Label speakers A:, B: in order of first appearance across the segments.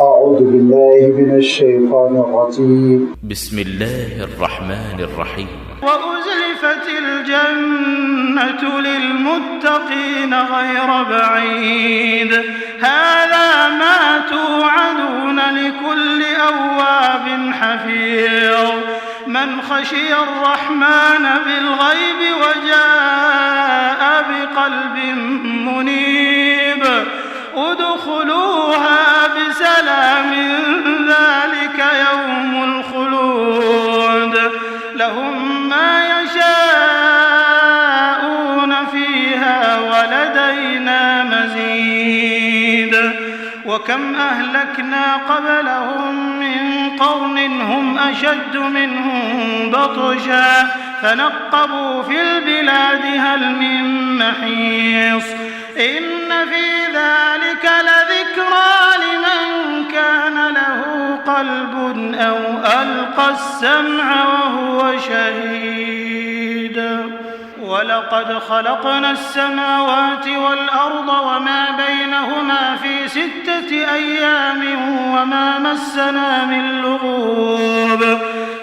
A: أعوذ بالله من الشيطان الرجيم
B: بسم الله الرحمن الرحيم
C: وأزلفت الجنة للمتقين غير بعيد هذا ما توعدون لكل أواب حفيظ من خشي الرحمن بالغيب وجاء بقلب منيب ادخلوها بسلام ذلك يوم الخلود لهم ما يشاءون فيها ولدينا مزيد وكم أهلكنا قبلهم من قرن هم أشد منهم بطشا فنقبوا في البلاد هل من محيص إن في ذلك لذكرى لمن كان له قلب أو ألقى السمع وهو شهيد ولقد خلقنا السماوات والأرض وما بينهما في 6 أيام وما مسنا من لغوب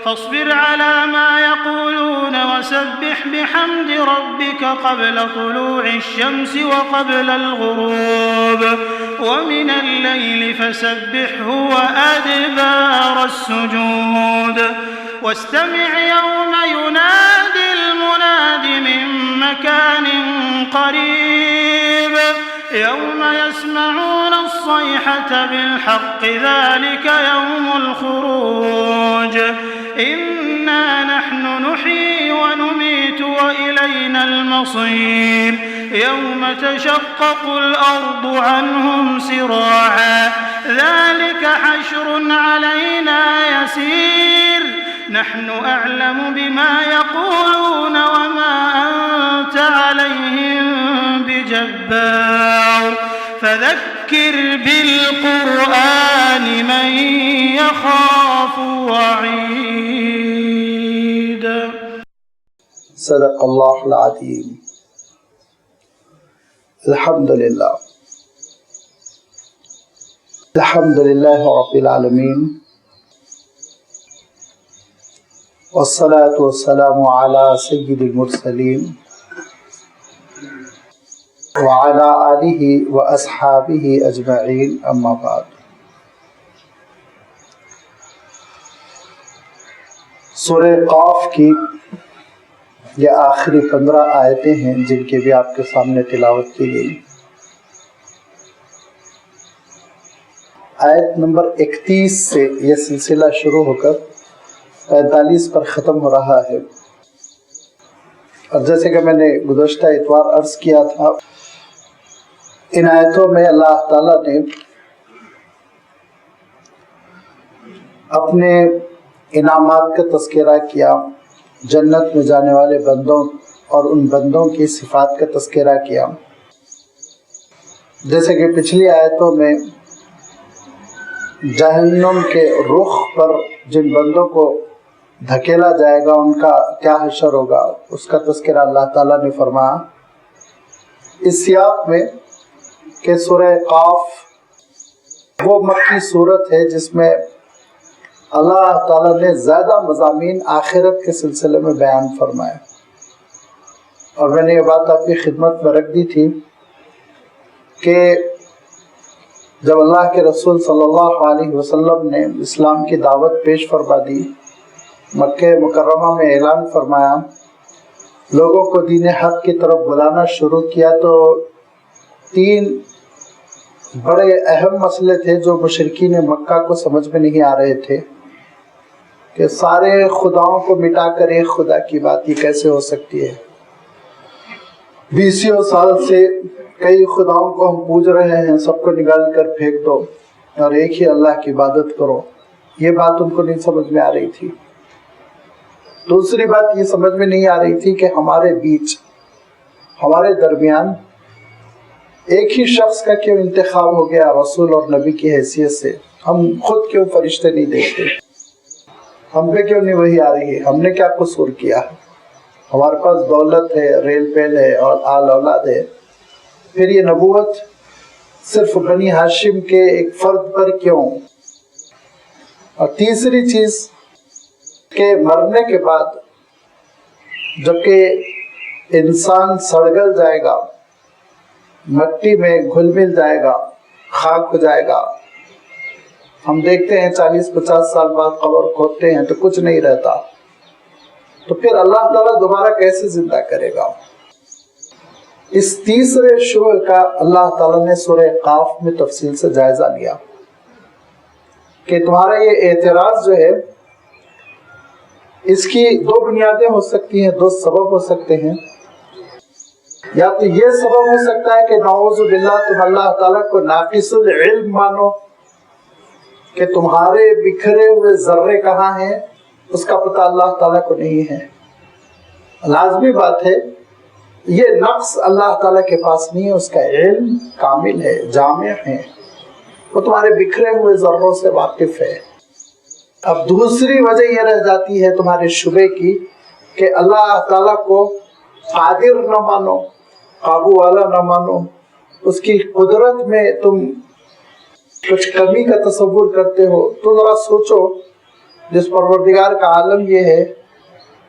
C: فاصبر على ما يقولون وسبح بحمد ربك قبل طلوع الشمس وقبل الغروب ومن الليل فسبحه وأدبار السجود واستمع يوم ينادي المناد من مكان قريب يوم يسمعون الصيحة بالحق ذلك يوم الخروج إنا نحن نحيي ونميت وإلينا المصير يوم تشقق الأرض عنهم سراعا ذلك حشر علينا يسير نحن أعلم بما يقولون وما أنت عليهم بجبار فذكر بالقرآن من يخاف وعيد
A: صدق الله العظيم. الحمد لله رب العالمين والصلاة والسلام على سيد المرسلين وعلى آلہ وأصحابہ اجمعین اما بعد. سورہ قاف کی یہ آخری 15 آیتیں ہیں جن کی بھی آپ کے سامنے تلاوت کی گئی. آیت نمبر 31 سے یہ سلسلہ شروع ہو کر 45 پر ختم ہو رہا ہے. اور جیسے کہ میں نے گزشتہ اتوار عرض کیا تھا، ان آیتوں میں اللہ تعالیٰ نے اپنے انعامات کا تذکرہ کیا، جنت میں جانے والے بندوں اور ان بندوں کی صفات کا تذکرہ کیا. جیسے کہ پچھلی آیتوں میں جہنم کے رخ پر جن بندوں کو دھکیلا جائے گا ان کا کیا حشر ہوگا، اس کا تذکرہ اللہ تعالیٰ نے فرمایا. اس سیاق میں کہ سورہ قاف وہ مکی صورت ہے جس میں اللہ تعالیٰ نے زیادہ مضامین آخرت کے سلسلے میں بیان فرمائے. اور میں نے یہ بات آپ کی خدمت میں رکھ دی تھی کہ جب اللہ کے رسول صلی اللہ علیہ وسلم نے اسلام کی دعوت پیش فرما دی، مکہ مکرمہ میں اعلان فرمایا، لوگوں کو دین حق کی طرف بلانا شروع کیا، تو 3 بڑے اہم مسئلے تھے جو مشرکین مکہ کو سمجھ میں نہیں آ رہے تھے کہ سارے خداؤں کو مٹا کر ایک خدا کی بات یہ کیسے ہو سکتی ہے. 20 سال سے کئی خداؤں کو ہم پوج رہے ہیں، سب کو نکال کر پھینک دو اور ایک ہی اللہ کی عبادت کرو. یہ بات ان کو نہیں سمجھ میں آ رہی تھی. دوسری بات یہ سمجھ میں نہیں آ رہی تھی کہ ہمارے بیچ، ہمارے درمیان ایک ہی شخص کا کیوں انتخاب ہو گیا رسول اور نبی کی حیثیت سے. ہم خود کیوں فرشتے نہیں دیکھتے، ہم پہ کیوں نہیں وحی آ رہی ہے، ہم نے کیا قصور کیا؟ ہمارے پاس دولت ہے، ریل پیل ہے اور آل اولاد ہے، پھر یہ نبوت صرف بنی ہاشم کے ایک فرد پر کیوں؟ اور تیسری چیز کہ مرنے کے بعد جبکہ انسان سڑگل جائے گا، مٹی میں گھل مل جائے گا، خاک ہو جائے گا، ہم دیکھتے ہیں 40-50 سال بعد قبر کھودتے ہیں تو کچھ نہیں رہتا، تو پھر اللہ تعالیٰ دوبارہ کیسے زندہ کرے گا؟ اس تیسرے شعبے کا اللہ تعالیٰ نے سورہ قاف میں تفصیل سے جائزہ لیا کہ تمہارا یہ اعتراض جو ہے اس کی دو بنیادیں ہو سکتی ہیں، دو سبب ہو سکتے ہیں۔ یا تو یہ سبب ہو سکتا ہے کہ نعوذ باللہ تم اللہ تعالیٰ کو ناقص العلم مانو کہ تمہارے بکھرے ہوئے ذرے کہاں ہیں اس کا پتہ اللہ تعالیٰ کو نہیں ہے۔ لازمی بات ہے، یہ نقص اللہ تعالیٰ کے پاس نہیں ہے، اس کا علم کامل ہے، جامع ہے، وہ تمہارے بکھرے ہوئے ذروں سے واقف ہے۔ اب دوسری وجہ یہ رہ جاتی ہے تمہارے شبے کی کہ اللہ تعالیٰ کو قادر نہ مانو، قابو والا نہ مانو، اس کی قدرت میں تم کچھ کمی کا تصور کرتے ہو۔ تو ذرا سوچو، جس پروردگار کا عالم یہ ہے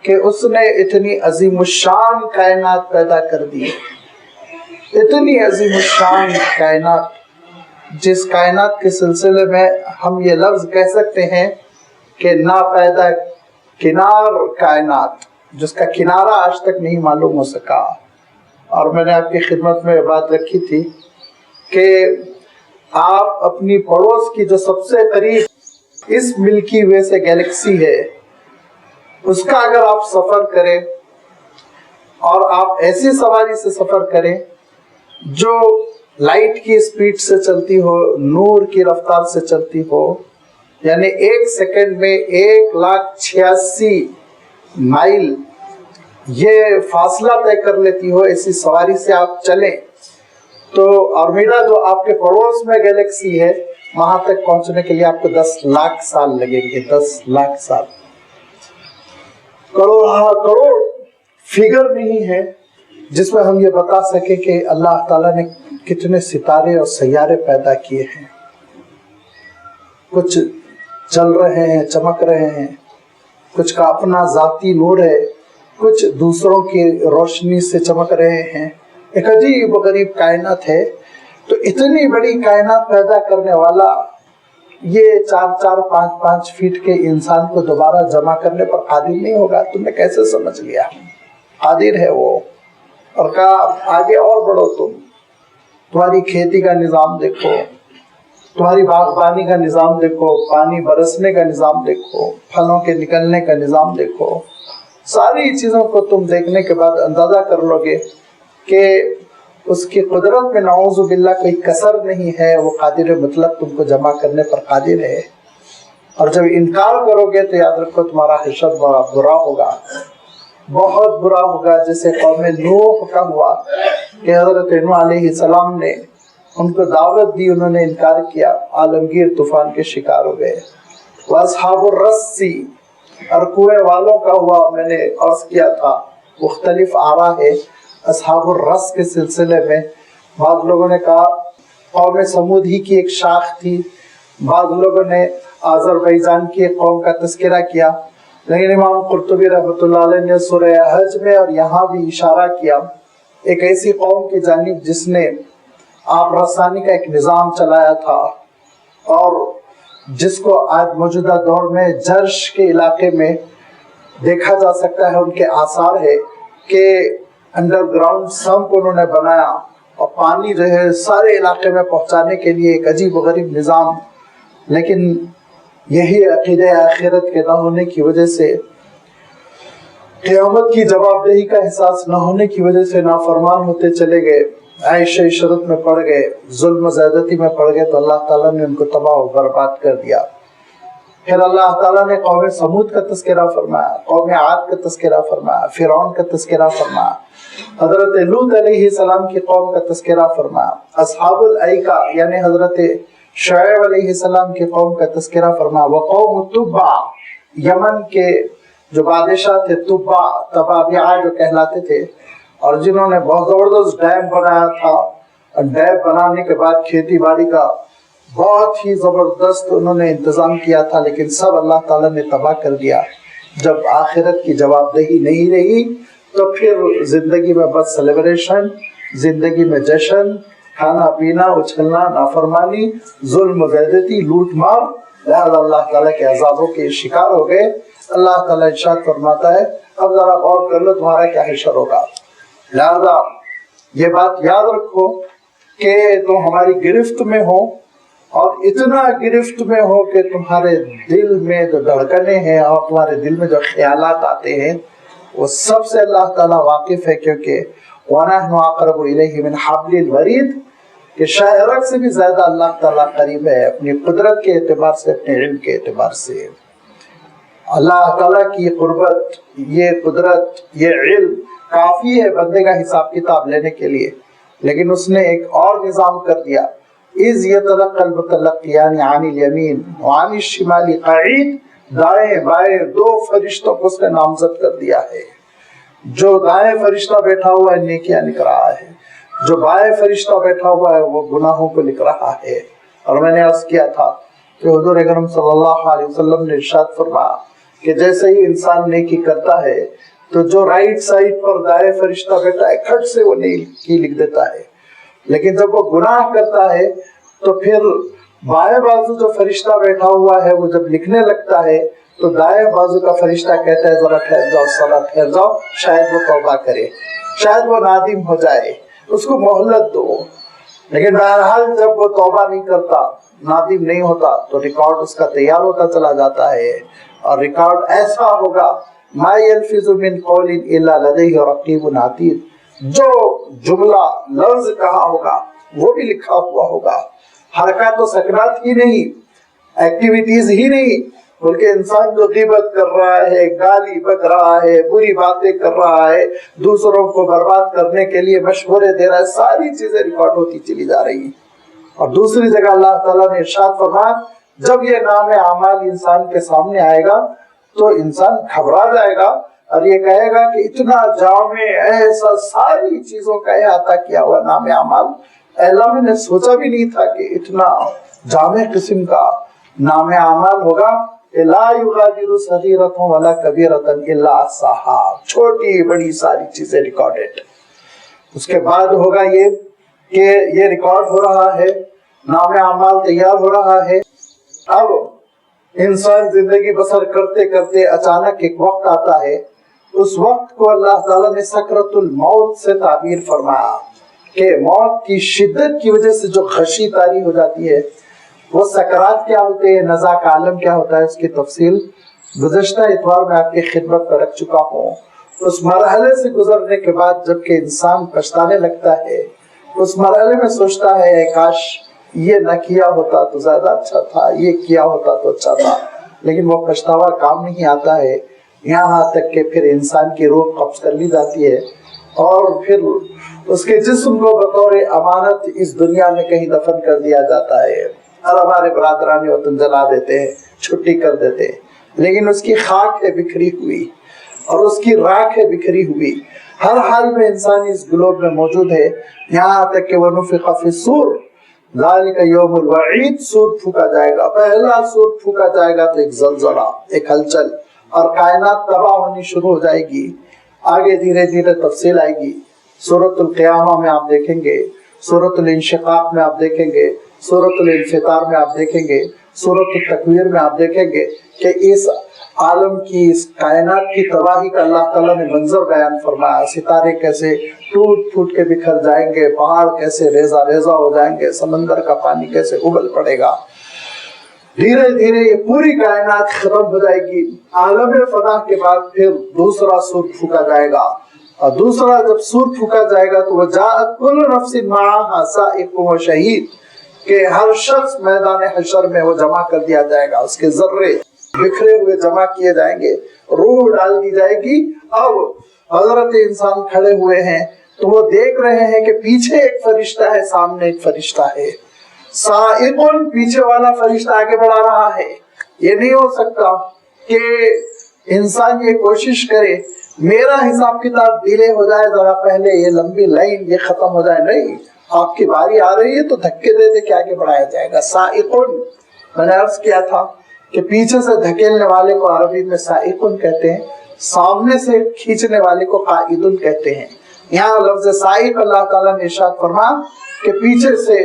A: کہ اس نے اتنی عظیم الشان کائنات پیدا کر دی، اتنی عظیم الشان کائنات، جس کائنات کے سلسلے میں ہم یہ لفظ کہہ سکتے ہیں کہ ناپیدا کنار کائنات، جس کا کنارہ آج تک نہیں معلوم ہو سکا۔ اور میں نے آپ کی خدمت میں بات رکھی تھی کہ آپ اپنی پڑوس کی جو سب سے قریب اس ملکی وے سے گیلیکسی ہے، اس کا اگر آپ سفر کریں اور آپ ایسی سواری سے سفر کریں جو لائٹ کی اسپیڈ سے چلتی ہو، نور کی رفتار سے چلتی ہو، یعنی 1 سیکنڈ میں 1,86,000 مائل یہ فاصلہ طے کر لیتی ہو، ایسی سواری سے آپ چلیں تو آرمیڈا جو آپ کے پڑوس میں گیلیکسی ہے، وہاں تک پہنچنے کے لیے آپ کو 10 لاکھ سال لگیں گے۔ 10 لاکھ سال، کروڑ فگر نہیں ہے جس میں ہم یہ بتا سکیں کہ اللہ تعالیٰ نے کتنے ستارے اور سیارے پیدا کیے ہیں۔ کچھ چل رہے ہیں، چمک رہے ہیں، کچھ کا اپنا ذاتی نور ہے، کچھ دوسروں کی روشنی سے چمک رہے ہیں۔ ایک عجیب و غریب کائنات ہے۔ تو اتنی بڑی کائنات پیدا کرنے والا یہ 4-4 5-5 فیٹ کے انسان کو دوبارہ جمع کرنے پر قادر نہیں ہوگا؟ تم نے کیسے سمجھ لیا؟ قادر ہے وہ۔ اور کہا آگے اور بڑھو، تمہاری کھیتی کا نظام دیکھو، تمہاری باغبانی کا نظام دیکھو، پانی برسنے کا نظام دیکھو، پھلوں کے نکلنے کا نظام دیکھو، ساری چیزوں کو تم دیکھنے کے بعد اندازہ کر لو گے کہ اس کی قدرت میں نعوذ باللہ کوئی کسر نہیں ہے، وہ قادر مطلق تم کو جمع کرنے پر قادر ہے۔ اور جب انکار کرو گے تو یاد رکھو تمہارا حشر بڑا برا ہوگا، بہت برا ہوگا، جیسے قوم نوح کا ہوا کہ حضرت نوح علیہ السلام نے ان کو دعوت دی، انہوں نے انکار کیا، عالمگیر طوفان کے شکار ہو گئے۔ واصحاب الرسی اور کنویں والوں کا ہوا، میں نے عرض کیا تھا مختلف آراء ہے اصحاب الرس کے سلسلے میں۔ بعض لوگوں نے کہا قوم سمود ہی کی ایک شاخ تھی، بعض لوگوں نے آذربائیجان کی ایک قوم کا تذکرہ کیا، لیکن امام قرطبی رحمۃ اللہ علیہ نے سورہ حج میں اور یہاں بھی اشارہ کیا ایک ایسی قوم کی جانب جس نے آپ رسانی کا ایک نظام چلایا تھا، اور جس کو آج موجودہ دور میں جرش کے علاقے میں دیکھا جا سکتا ہے۔ ان کے آثار ہے کہ انڈر گراؤنڈ سمپ انہوں نے بنایا اور پانی جو ہے سارے علاقے میں پہنچانے کے لیے ایک عجیب و غریب نظام، لیکن یہی عقیدہ آخرت کے نہ ہونے کی وجہ سے، قیامت کی جواب دہی کا احساس نہ ہونے کی وجہ سے نافرمان ہوتے چلے گئے، عیش عشرت میں پڑ گئے، ظلم و زیادتی میں پڑ گئے، تو اللہ تعالیٰ نے ان کو تباہ و برباد کر دیا۔ پھر اللہ تعالیٰ نے قوم سمود کا تذکرہ فرمایا، قوم عاد کا تذکرہ فرمایا، فرعون کا تذکرہ فرمایا، حضرت لوط علیہ السلام کی قوم کا تذکرہ فرمایا، اصحاب الایکہ یعنی حضرت شعیب علیہ السلام کی قوم کا تذکرہ فرمایا، وقوم تبع یمن کے جو بادشاہ تھے، تبعیہ جو کہلاتے تھے، اور جنہوں نے بہت زبردست ڈیم بنایا تھا डैब बनाने के बाद खेती बाड़ी का बहुत ही जबरदस्त उन्होंने इंतजाम किया था, लेकिन सब अल्लाह ताला ने तबाह कर दिया। जब आखिरत की जवाबदेही नहीं रही तो फिर जिंदगी में बस सेलिब्रेशन, जिंदगी में जश्न, खाना पीना, उछलना, नाफरमानी, जुल्म, ज़्यादती, लूट मार, लिहाजा अल्लाह ताला के अज़ाबों के शिकार हो गए। अल्लाह ताला इरशाद फरमाता है, अब जरा गौर कर लो तुम्हारा क्या हशर होगा। लिहाजा ये बात याद रखो कि तुम हमारी गिरफ्त में हो, और इतना गिरफ्त में हो कि तुम्हारे दिल में जो धड़कने हैं और तुम्हारे दिल में जो ख्यालात आते हैं वो सबसे अल्लाह ताला वाकिफ है, क्योंकि वनहनु अक़रबु इलैहि मिन हब्लिल वरीद, कि शायरक से भी ज्यादा अल्लाह ताला करीब है अपनी कुदरत के एतबार से, अपने इल्म के एतबार से। अल्लाह ताला की कुर्बत, ये कुदरत, ये इल्म काफी है बंदे का हिसाब किताब लेने के लिए, लेकिन उसने एक और निजाम कर दिया। इज़ यतलक़्क़ल मुतलक़्क़ियान अनिल यमीन व अनिश शिमाली क़ईद, दाएं बाएं दो फरिश्तों को उसने नामजद कर दिया है। जो दाएं फरिश्ता बैठा हुआ है नेकियां लिख रहा है, जो बाएं फरिश्ता बैठा हुआ है वो गुनाहों को लिख रहा है। और मैंने अर्ज किया था कि हुज़ूर अकरम सल्लल्लाहु अलैहि वसल्लम ने इरशाद फरमाया कि जैसे ही इंसान नेकी करता है तो जो राइट साइड पर दाएं फरिश्ता बैठा है खट से वो नेकी लिख देता है, लेकिन जब वो गुनाह करता है तो फिर बाएं बाजू जो फरिश्ता बैठा हुआ है वो जब लिखने लगता है तो दाएं बाजू का फरिश्ता कहता है जरा ठहर जाओ, सला ठहर जाओ, शायद वो तौबा करे, शायद वो नादिम हो जाए, उसको मोहलत दो। लेकिन बहरहाल जब वो तौबा नहीं करता, नादिम नहीं होता, तो रिकॉर्ड उसका तैयार होता चला जाता है, और रिकॉर्ड ऐसा होगा मा यल्फिज़ु मिन क़ौलिन इल्ला लदैहि रक़ीबुन अतीद, जो जुमला लफ्ज कहा होगा वो भी लिखा हुआ होगा। हरकत तो सकनात ही नहीं, एक्टिविटीज ही नहीं, बल्कि इंसान जो ग़ीबत कर रहा है, गाली बक रहा है, बुरी बातें कर रहा है, दूसरों को बर्बाद करने के लिए मशवरे दे रहा है, सारी चीजें रिकॉर्ड होती चली जा रही हैं। और दूसरी जगह अल्लाह ताला ने इरशाद फरमाया, जब ये नाम अमाल इंसान के सामने आएगा तो इंसान घबरा जाएगा और ये कहेगा कि इतना जामे ऐसा सारी चीजों का अहाता किया हुआ नाम अमाल, अल्लाह मैंने सोचा भी नहीं था कि इतना जामे किस्म का नाम अमाल होगा। ला युगादिरु सगीरतन वला कबीरतन इल्ला अहसाहा, छोटी बड़ी सारी चीजें रिकॉर्डेड। उसके बाद होगा ये कि ये रिकॉर्ड हो रहा है, नाम अमाल तैयार हो रहा है। अब इंसान जिंदगी बसर करते करते अचानक एक वक्त आता है, उस वक्त को अल्लाह ताला ने सकरतुल मौत से ताबीर फरमाया कि मौत की शिद्दत की वजह से जो खशी तारी हो जाती है, वो सकरात क्या होते हैं, नज़ा का आलम क्या होता है, उसकी तफसील गुज़श्ता इतवार में आपकी खिदमत में रख चुका हूँ। उस मरहले से गुजरने के बाद जबकि इंसान पछताने लगता है, उस मरहले में सोचता है काश ये न किया होता तो ज्यादा अच्छा था, ये किया होता तो अच्छा था, लेकिन वो पछतावा काम नहीं आता है। यहाँ तक कि फिर इंसान की रूह कब्ज कर ली जाती है और फिर उसके जिस्म को बतौर अमानत इस दुनिया में कहीं दफन कर दिया जाता है, और हमारे बरादरानी वतन जला देते हैं, छुट्टी कर देते हैं, लेकिन उसकी खाक है बिखरी हुई और उसकी राख है बिखरी हुई। हर हाल में इंसान इस ग्लोब में मौजूद है, यहाँ तक कि वनुफ़िख़ फ़िस्सूर ज़ालिका यौमुल वईद, सूर फूका जाएगा, पहला सूर फूका जाएगा तो एक ज़लज़ला, एक हलचल, और कायनात तबाह होनी शुरू हो जाएगी। आगे धीरे धीरे तफसील आएगी। सूरतुल क़ियामा में आप देखेंगे, सूरतुल इंशिक़ाक़ में आप देखेंगे, सूरतुल इंफ़ितार में आप देखेंगे, सूरतुल तकवीर में आप देखेंगे कि इस आलम की, इस कायनात की तबाही का अल्लाह ताला ने मंजर बयान फरमाया। सितारे कैसे टूट फूट के बिखर जाएंगे, पहाड़ कैसे रेजा रेजा हो जाएंगे, समंदर का पानी कैसे उबल पड़ेगा, धीरे धीरे ये पूरी कायनात खत्म हो जाएगी। आलम फना के बाद फिर दूसरा सूर फूका जाएगा, और दूसरा जब सूर फूका जाएगा तो वह जाअत कुल्लु नफ्सिन माअहा साइक़ुन व शहीद, के हर शख्स मैदान हशर में वो जमा कर दिया जाएगा, उसके जर्रे बिखरे हुए जमा किए जाएंगे, रूह डाल दी जाएगी। अब हजरत इंसान खड़े हुए हैं तो वो देख रहे हैं कि पीछे एक फरिश्ता है, सामने एक फरिश्ता है। साइक़ुन, पीछे वाला फरिश्ता आगे बढ़ा रहा है। ये नहीं हो सकता कि इंसान ये कोशिश करे मेरा हिसाब किताब डिले हो जाए, जरा पहले ये लंबी लाइन ये खत्म हो जाए, नहीं, آپ کی باری آ رہی ہے تو دھکے دے دے کے آگے بڑھایا جائے گا. سائقن، میں نے عرض کیا تھا کہ پیچھے سے دھکیلنے والے کو عربی میں سائقن کہتے ہیں، سامنے سے کھینچنے والے کو قائدن کہتے ہیں. یہاں لفظ سائق اللہ تعالیٰ نے ارشاد فرما کہ پیچھے سے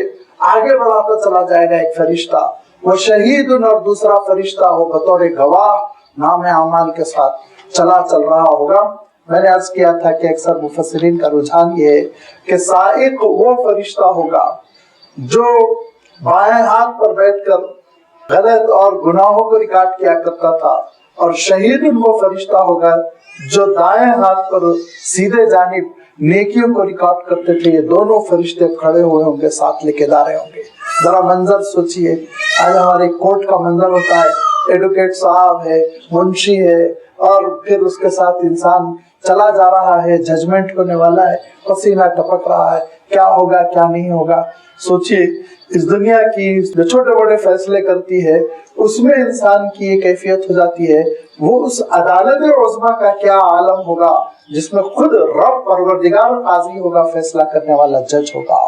A: آگے بڑھاتا چلا جائے گا ایک فرشتہ. وہ شہید اور دوسرا فرشتہ ہو بطور گواہ نام اعمال کے ساتھ چل رہا ہوگا. میں نے عرض کیا تھا کہ اکثر مفسرین کا رجحان یہ ہے کہ سائق وہ فرشتہ ہوگا جو بائیں ہاتھ پر بیٹھ کر غلط اور گناہوں کو ریکارڈ کیا کرتا تھا، اور شہید وہ فرشتہ ہوگا جو دائیں ہاتھ پر سیدھے جانب نیکیوں کو ریکارڈ کرتے تھے. یہ دونوں فرشتے کھڑے ہوئے ہوں گے، ساتھ لے کے جا رہے ہوں گے. ذرا منظر سوچئے، آج ہمارے کورٹ کا منظر ہوتا ہے، ایڈوکیٹ صاحب ہے، منشی ہے، اور پھر اس کے ساتھ انسان چلا جا رہا ہے، ججمنٹ ہونے والا ہے، پسینہ ٹپک رہا ہے، کیا ہوگا کیا نہیں ہوگا. سوچئے اس دنیا کی جو چھوٹے بڑے فیصلے کرتی ہے اس میں انسان کی یہ کیفیت ہو جاتی ہے، وہ اس عدالت عظمیٰ کا کیا عالم ہوگا جس میں خود رب پروردگار قاضی ہوگا، فیصلہ کرنے والا جج ہوگا،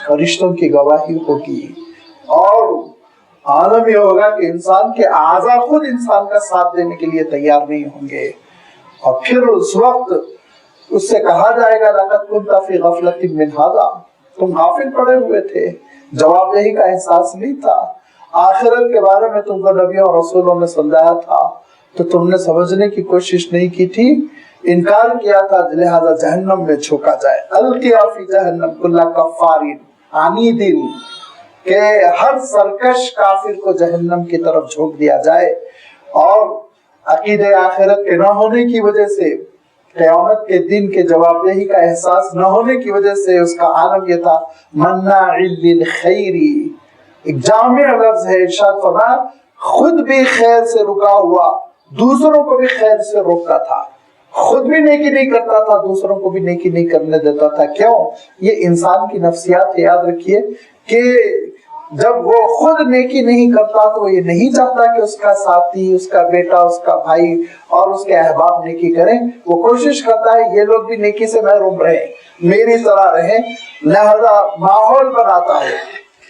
A: فرشتوں کی گواہی ہوگی، اور عالم یہ ہوگا کہ انسان کے اعضاء خود انسان کا ساتھ دینے کے لیے تیار نہیں ہوں گے. اور پھر اس وقت اس سے کہا جائے گا لقد كنت في غفلة من هذا، تم غافل پڑے ہوئے تھے، جواب دہی کا احساس نہیں تھا، آخرت کے بارے میں تم کو نبیوں اور رسولوں نے سمجھایا تھا تو تم نے سمجھنے کی کوشش نہیں کی تھی، انکار کیا تھا، لہذا جہنم میں جھونکا جائے. القیا فی جہنم کل کفار عنید، کہ ہر سرکش کافر کو جہنم کی طرف جھونک دیا جائے. اور عقیدہ آخرت کے نہ ہونے کی وجہ سے، قیامت کے دن کے جواب دہی کا احساس نہ ہونے کی وجہ سے اس کا عالم یہ تھا مناع للخیر. ایک جامع لفظ ہے، ارشاد فرمایا خود بھی خیر سے رکا ہوا، دوسروں کو بھی خیر سے روکتا تھا، خود بھی نیکی نہیں کرتا تھا، دوسروں کو بھی نیکی نہیں کرنے دیتا تھا. کیوں؟ یہ انسان کی نفسیات. یاد رکھیے کہ جب وہ خود نیکی نہیں کرتا تو وہ یہ نہیں چاہتا کہ اس کا ساتھی، اس کا بیٹا، اس کا بھائی اور اس کے احباب نیکی کریں. وہ کوشش کرتا ہے یہ لوگ بھی نیکی سے محروم رہیں، میری طرح رہیں، لہذا ماحول بناتا ہے،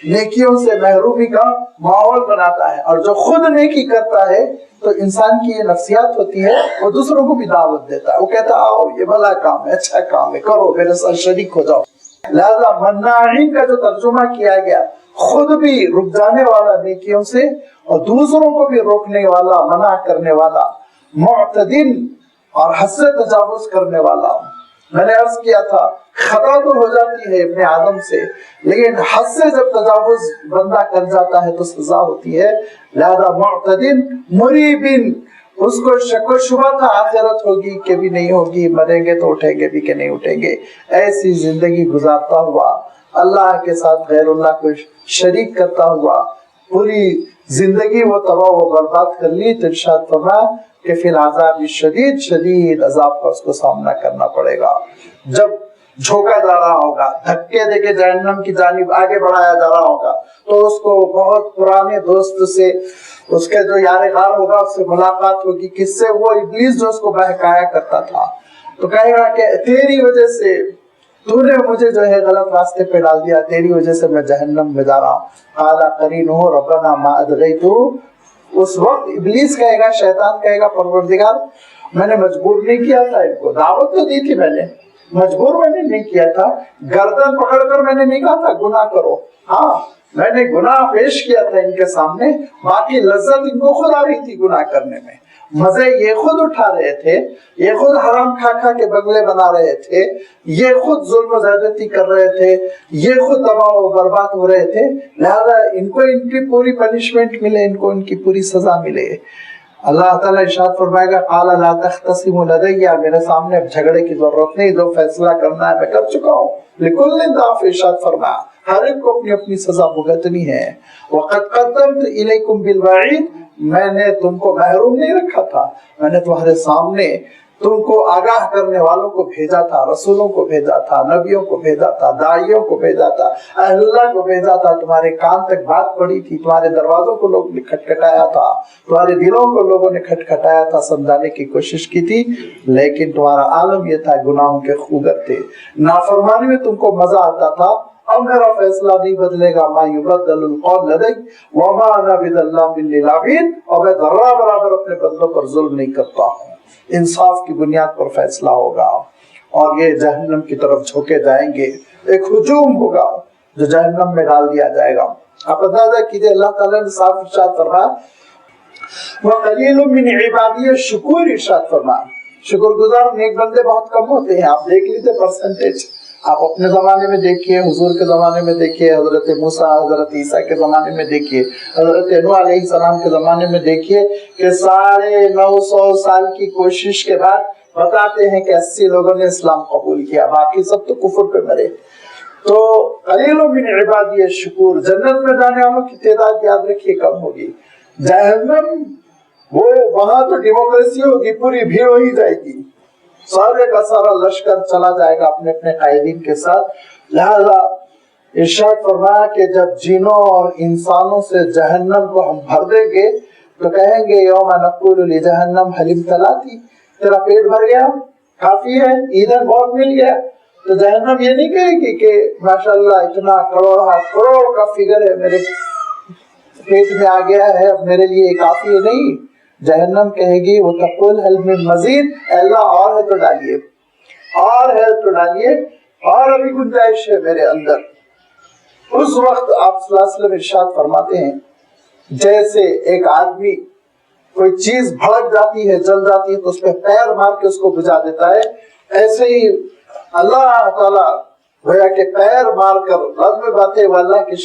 A: نیکیوں سے محرومی کا ماحول بناتا ہے. اور جو خود نیکی کرتا ہے تو انسان کی یہ نفسیات ہوتی ہے، وہ دوسروں کو بھی دعوت دیتا ہے، وہ کہتا ہے آؤ یہ بھلا کام ہے، اچھا کام ہے، کرو، میرے ساتھ شریک ہو جاؤ. لہذا مناعین کا جو ترجمہ کیا گیا، خود بھی رک جانے والا نیکیوں سے اور دوسروں کو بھی روکنے والا، منع کرنے والا، معتدن اور حد سے تجاوز کرنے والا. میں نے عرض کیا تھا خطا تو ہو جاتی ہے ابن آدم سے، لیکن حد سے جب تجاوز بندہ کر جاتا ہے تو سزا ہوتی ہے. لہذا معتدن مریبن، اس کو شک و شبہ تھا آخرت ہوگی کہ بھی نہیں ہوگی، مریں گے تو اٹھیں گے بھی کہ نہیں اٹھیں گے، ایسی زندگی گزارتا ہوا، اللہ کے ساتھ غیر اللہ کو شریک کرتا ہوا، پوری زندگی وہ تباہ و برباد کر لی. تو ارشاد فرمایا کہ فی العذاب شدید، شدید عذاب کا اس کو سامنا کرنا پڑے گا. جب جھوکا جا رہا ہوگا، دھکے دے کے جہنم کی جانب آگے بڑھایا جا رہا ہوگا، تو اس کو بہت پرانے دوست سے، اس کے جو یار غار ہوگا، اس سے ملاقات ہوگی. کس سے؟ وہ ابلیس جو اس کو بہکایا کرتا تھا. تو کہے گا کہ تیری وجہ سے تو نے مجھے جو ہے غلط راستے پہ ڈال دیا، تیری وجہ سے میں جہنم میں جا رہا ہوں. قال قرینہ ربنا ما اطغیتہ. اس وقت ابلیس کہے گا، شیطان کہے گا پروردگار میں نے مجبور نہیں کیا تھا، ان کو دعوت تو دی تھی میں نے، مجبور میں نے نہیں کیا تھا، گردن پکڑ کر میں نے نہیں کہا تھا گناہ کرو. ہاں میں نے گناہ پیش کیا تھا ان کے سامنے، باقی لذت ان کو خود آ رہی تھی گناہ کرنے میں، مزے یہ خود اٹھا رہے تھے، یہ خود حرام کھا کھا کے بنگلے بنا رہے تھے، یہ خود ظلم و زیادتی کر رہے تھے، یہ خود تباہ و برباد ہو رہے تھے. لہذا ان کو ان کی پوری پنشمنٹ ملے، ان کو ان کی پوری سزا ملے. اللہ تعالیٰ ارشاد فرمائے گا قال لا تختصموا لدی، میرے سامنے اب جھگڑے کی ضرورت نہیں، جو فیصلہ کرنا ہے میں کر چکا ہوں. لکل ضعف، ارشاد فرمایا ہر ایک کو اپنی اپنی سزا بھگتنی ہے. وقد قدمت الیکم بالوعید، میں نے تم کو محروم نہیں رکھا تھا، میں نے تمہارے سامنے تم کو آگاہ کرنے والوں کو بھیجا تھا، رسولوں کو بھیجا تھا، نبیوں کو بھیجا تھا، داعیوں کو بھیجا تھا، اہل اللہ کو بھیجا تھا. تمہارے کان تک بات پڑی تھی، تمہارے دروازوں کو لوگوں نے کھٹکھٹایا تھا، تمہارے دلوں کو لوگوں نے کھٹکھٹایا تھا، سمجھانے کی کوشش کی تھی، لیکن تمہارا عالم یہ تھا گناہوں کے خوگر تھے، نافرمانی میں تم کو مزہ آتا تھا اب میرا فیصلہ نہیں بدلے گا، ما یبدل القول لدی وما انا بظلام للعبید، اور میں ذرہ برابر اپنے بندوں پر ظلم نہیں کرتا ہوں۔ انصاف کی بنیاد پر فیصلہ ہوگا اور یہ جہنم کی طرف جھوکے جائیں گے، ایک ہجوم ہوگا جو جہنم میں ڈال دیا جائے گا۔ آپ اندازہ کیجئے اللہ تعالیٰ نے صاف ارشاد فرمایا وَقَلِيلٌ مِّنْ عِبَادِيَ الشُّكُورِ، ارشاد فرمایا شکر گزار نیک بندے بہت کم ہوتے ہیں۔ آپ دیکھ لیجیے پرسنٹیج، آپ اپنے زمانے میں دیکھیے، حضور کے زمانے میں دیکھیے، حضرت موسیٰ حضرت عیسیٰ کے زمانے میں دیکھیے، حضرت نوح علیہ السلام کے زمانے میں دیکھیے کہ 950 سال کی کوشش کے بعد بتاتے ہیں کہ 80 لوگوں نے اسلام قبول کیا، باقی سب تو کفر پہ مرے۔ تو قلیل من عبادی الشکور، جنت میں جانے والوں کی تعداد یاد رکھیے کم ہوگی، جہنم وہ وہاں تو ڈیموکریسی ہوگی، پوری بھیڑ ہی جائے گی، سارے کا سارا لشکر چلا جائے گا اپنے اپنے قائدین کے ساتھ۔ لہذا ارشاد فرمایا کہ جب جنوں اور انسانوں سے جہنم کو ہم بھر دیں گے تو کہیں گے یوم نقول لجہنم هل امتلأتی، تیرا پیٹ بھر گیا، کافی ہے، ایندھن بہت مل گیا۔ تو جہنم یہ نہیں کہے گی کہ ماشاءاللہ اتنا کروڑ کا فگر ہے میرے پیٹ میں آ گیا ہے، اب میرے لیے کافی ہے، نہیں، جہنم کہے گی وہ تقول حل میں مزید، اللہ اور ہے تو ڈالیے، اور ہے تو ڈالیے، اور ابھی گنجائش ہے میرے اندر۔ اس وقت آپ صلی اللہ علیہ وسلم ارشاد فرماتے ہیں جیسے ایک آدمی کوئی چیز بھڑک جاتی ہے، جل جاتی ہے تو اس پہ پیر مار کے اس کو بجھا دیتا ہے، ایسے ہی اللہ تعالیٰ گویا کہ پیر مار کر لازم باتیں وہ اللہ کی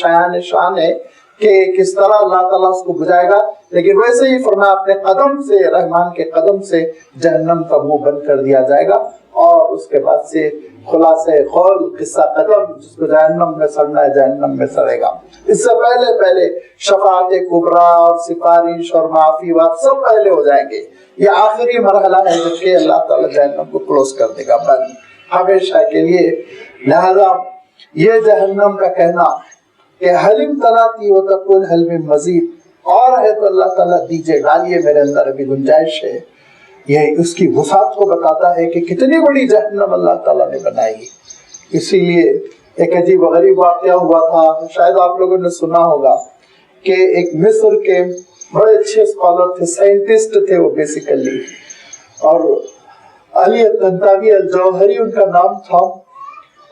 A: شان ہے کہ کس طرح اللہ تعالیٰ اس کو بجھائے گا، لیکن ویسے ہی فرمایا اپنے قدم سے، رحمان کے قدم سے جہنم کا منہ بند کر دیا جائے گا، اور اس کے بعد سے خلاصہ قول قصہ ختم، جس کو جہنم میں سڑنا ہے جہنم میں سڑے گا۔ اس سے پہلے شفاعت کبریٰ اور سفارش اور معافی وات سب پہلے ہو جائیں گے، یہ آخری مرحلہ ہے جب کہ اللہ تعالیٰ جہنم کو کلوز کر دے گا بند ہمیشہ کے لیے۔ لہذا یہ جہنم کا کہنا کہ حلیم تلاتی و تقول حل میں مزید، اور ہے تو اللہ تعالیٰ دیجئے، ڈالیے، میرے اندر ابھی گنجائش ہے، یہ اس کی وسعت کو بتاتا ہے کہ کتنی بڑی جہنم اللہ تعالیٰ نے بنائی۔ اسی لیے ایک عجیب و غریب واقعہ ہوا تھا، شاید آپ لوگوں نے سنا ہوگا کہ ایک مصر کے بڑے اچھے اسکالر تھے، سائنٹسٹ تھے وہ بیسیکلی، اور علی الطنطاوی الجوہری ان کا نام تھا۔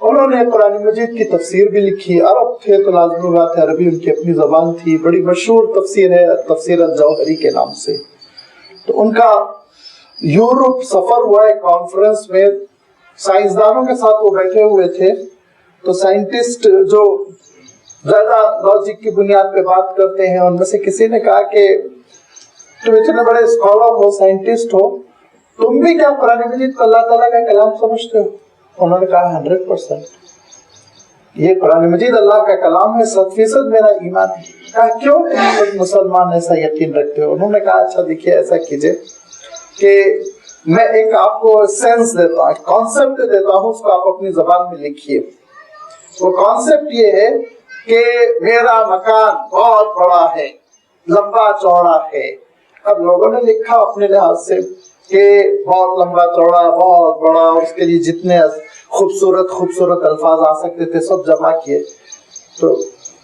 A: انہوں نے قرآن مجید کی تفسیر بھی لکھی، عرب تھے تو لازمی بات ہے عربی ان کی اپنی زبان تھی، بڑی مشہور تفسیر ہے تفسیر الجوہری کے نام سے۔ تو ان کا یورپ سفر ہوا ہے کانفرنس میں، سائنسدانوں کے ساتھ وہ بیٹھے ہوئے تھے، تو سائنٹسٹ جو زیادہ لاجک کی بنیاد پہ بات کرتے ہیں، ان میں سے کسی نے کہا کہ تم اتنے بڑے اسکالر ہو، سائنٹسٹ ہو، تم بھی کیا قرآن مجید کو اللہ تعالیٰ کا کلام سمجھتے ہو؟ انہوں نے کہا 100%، یہ قرآن مجید اللہ کا کلام ہے، 100% میرا ایمان ہے۔ کہا کیوں تم مسلمان ایسا یقین رکھتے ہو؟ انہوں نے کہا اچھا دیکھیے ایسا کیجئے کہ میں ایک آپ کو سینس دیتا ہوں، ایک کانسیپٹ دیتا ہوں، اس کو آپ اپنی زبان میں لکھیے۔ وہ کانسیپٹ یہ ہے کہ میرا مکان بہت بڑا ہے، لمبا چوڑا ہے۔ اب لوگوں نے لکھا اپنے لحاظ سے کہ بہت لمبا چوڑا، بہت بڑا، اور اس کے لیے جتنے خوبصورت الفاظ آ سکتے تھے سب جمع کیے۔ تو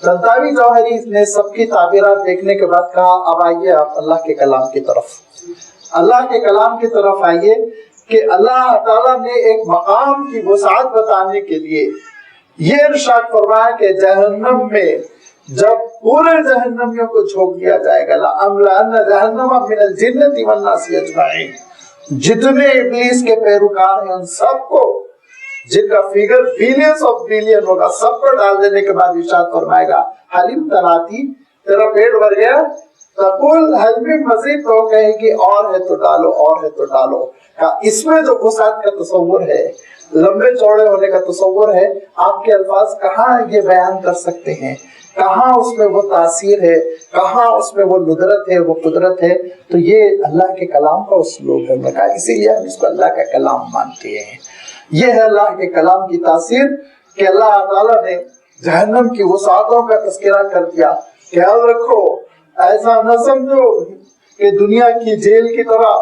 A: طنطاوی جوہری نے سب کی تعبیرات دیکھنے کے بعد کہا اب آئیے آپ اللہ کے کلام کی طرف، اللہ کے کلام کی طرف آئیے کہ اللہ تعالیٰ نے ایک مقام کی وسعت بتانے کے لیے یہ ارشاد فرمایا کہ جہنم میں جب پورے جہنمیوں کو جھونک دیا جائے گا، لَأَمْلَأَنَّ جَهَنَّمَ مِنَ الْجِنَّةِ وَالنَّاسِ أَجْمَعِينَ، جتنے ابلیس کے پیروکار ہیں ان سب کو، جن کا فگر بلینز آف بلین ہوگا، سب کو ڈال دینے کے بعد ارشاد فرمائے گا حلیم تلاتی، تیرا پیٹ بھر گیا، تقول حل میں مزید، تو کہے گی اور ہے تو ڈالو، اور ہے تو ڈالو۔ اس میں جو وسعت کا تصور ہے، لمبے چوڑے ہونے کا تصور ہے، آپ کے الفاظ کہاں یہ بیان کر سکتے ہیں، کہاں اس میں وہ تاثیر ہے، کہاں اس میں وہ ندرت ہے، وہ قدرت ہے۔ تو یہ اللہ کے کلام کا اسلوب ہے، میں کہا اسی لیے ہم اس کو اللہ کا کلام مانتے ہیں۔ یہ ہے اللہ کے کلام کی تاثیر کہ اللہ تعالیٰ نے جہنم کی وسعتوں کا تذکرہ کر دیا۔ خیال رکھو، ایسا نہ سمجھو کہ دنیا کی جیل کی طرح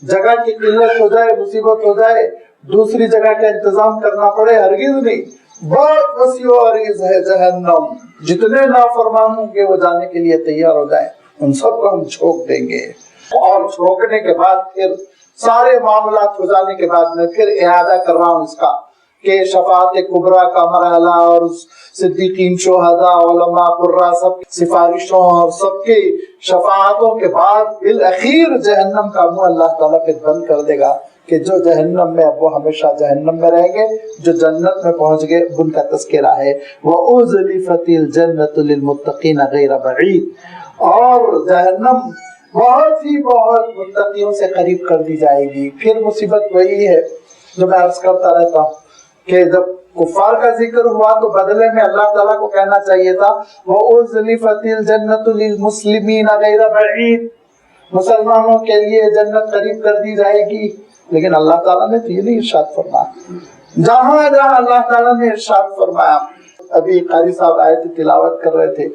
A: جگہ کی قلت ہو جائے، مصیبت ہو جائے، دوسری جگہ کا انتظام کرنا پڑے، ہرگز نہیں۔ बहुत वसी और अरीज है जहन्नम, जितने नाफरमान होंगे वो जाने के लिए तैयार हो जाए, उन सबको हम झोंक देंगे। और झोंकने के बाद फिर सारे मामलात हो जाने के बाद मैं फिर इआदा कर रहा हूँ इसका कि शफाअत कुबरा का मरहला और सिद्दीकीन, शुहदा, उलमा, कुर्रा सब सिफारिशों और सबके शफाअतों के बाद बिल अखीर जहन्नम का मुंह अल्लाह ताला फिर बंद कर देगा कि जो जहन्नम में अब वो हमेशा जहन्नम में रहेंगे, जो जन्नत में पहुंच गए उनका तज़किरा है व उज़लिफ़तिल जन्नतु लिल मुत्तक़ीन गैर बईद, और जहन्नम बहुत ही बहुत मुत्तकियों से करीब कर दी जाएगी। फिर मुसीबत वही है जो मैं अर्ज करता रहता हूँ कि जब कुफार का जिक्र हुआ तो बदले में अल्लाह ताला को कहना चाहिए था वो उज़लिफ़तिल जन्नतु लिल मुस्लिमीन गैर बईद, मुसलमानों के लिए जन्नत करीब कर दी जाएगी। लेकिन अल्लाह ताला ने तो ये नहीं इरशाद फरमाया। जहाँ जहाँ अल्लाह ताला ने इरशाद फरमाया, अभी कारी साहब आयत तिलावत कर रहे थे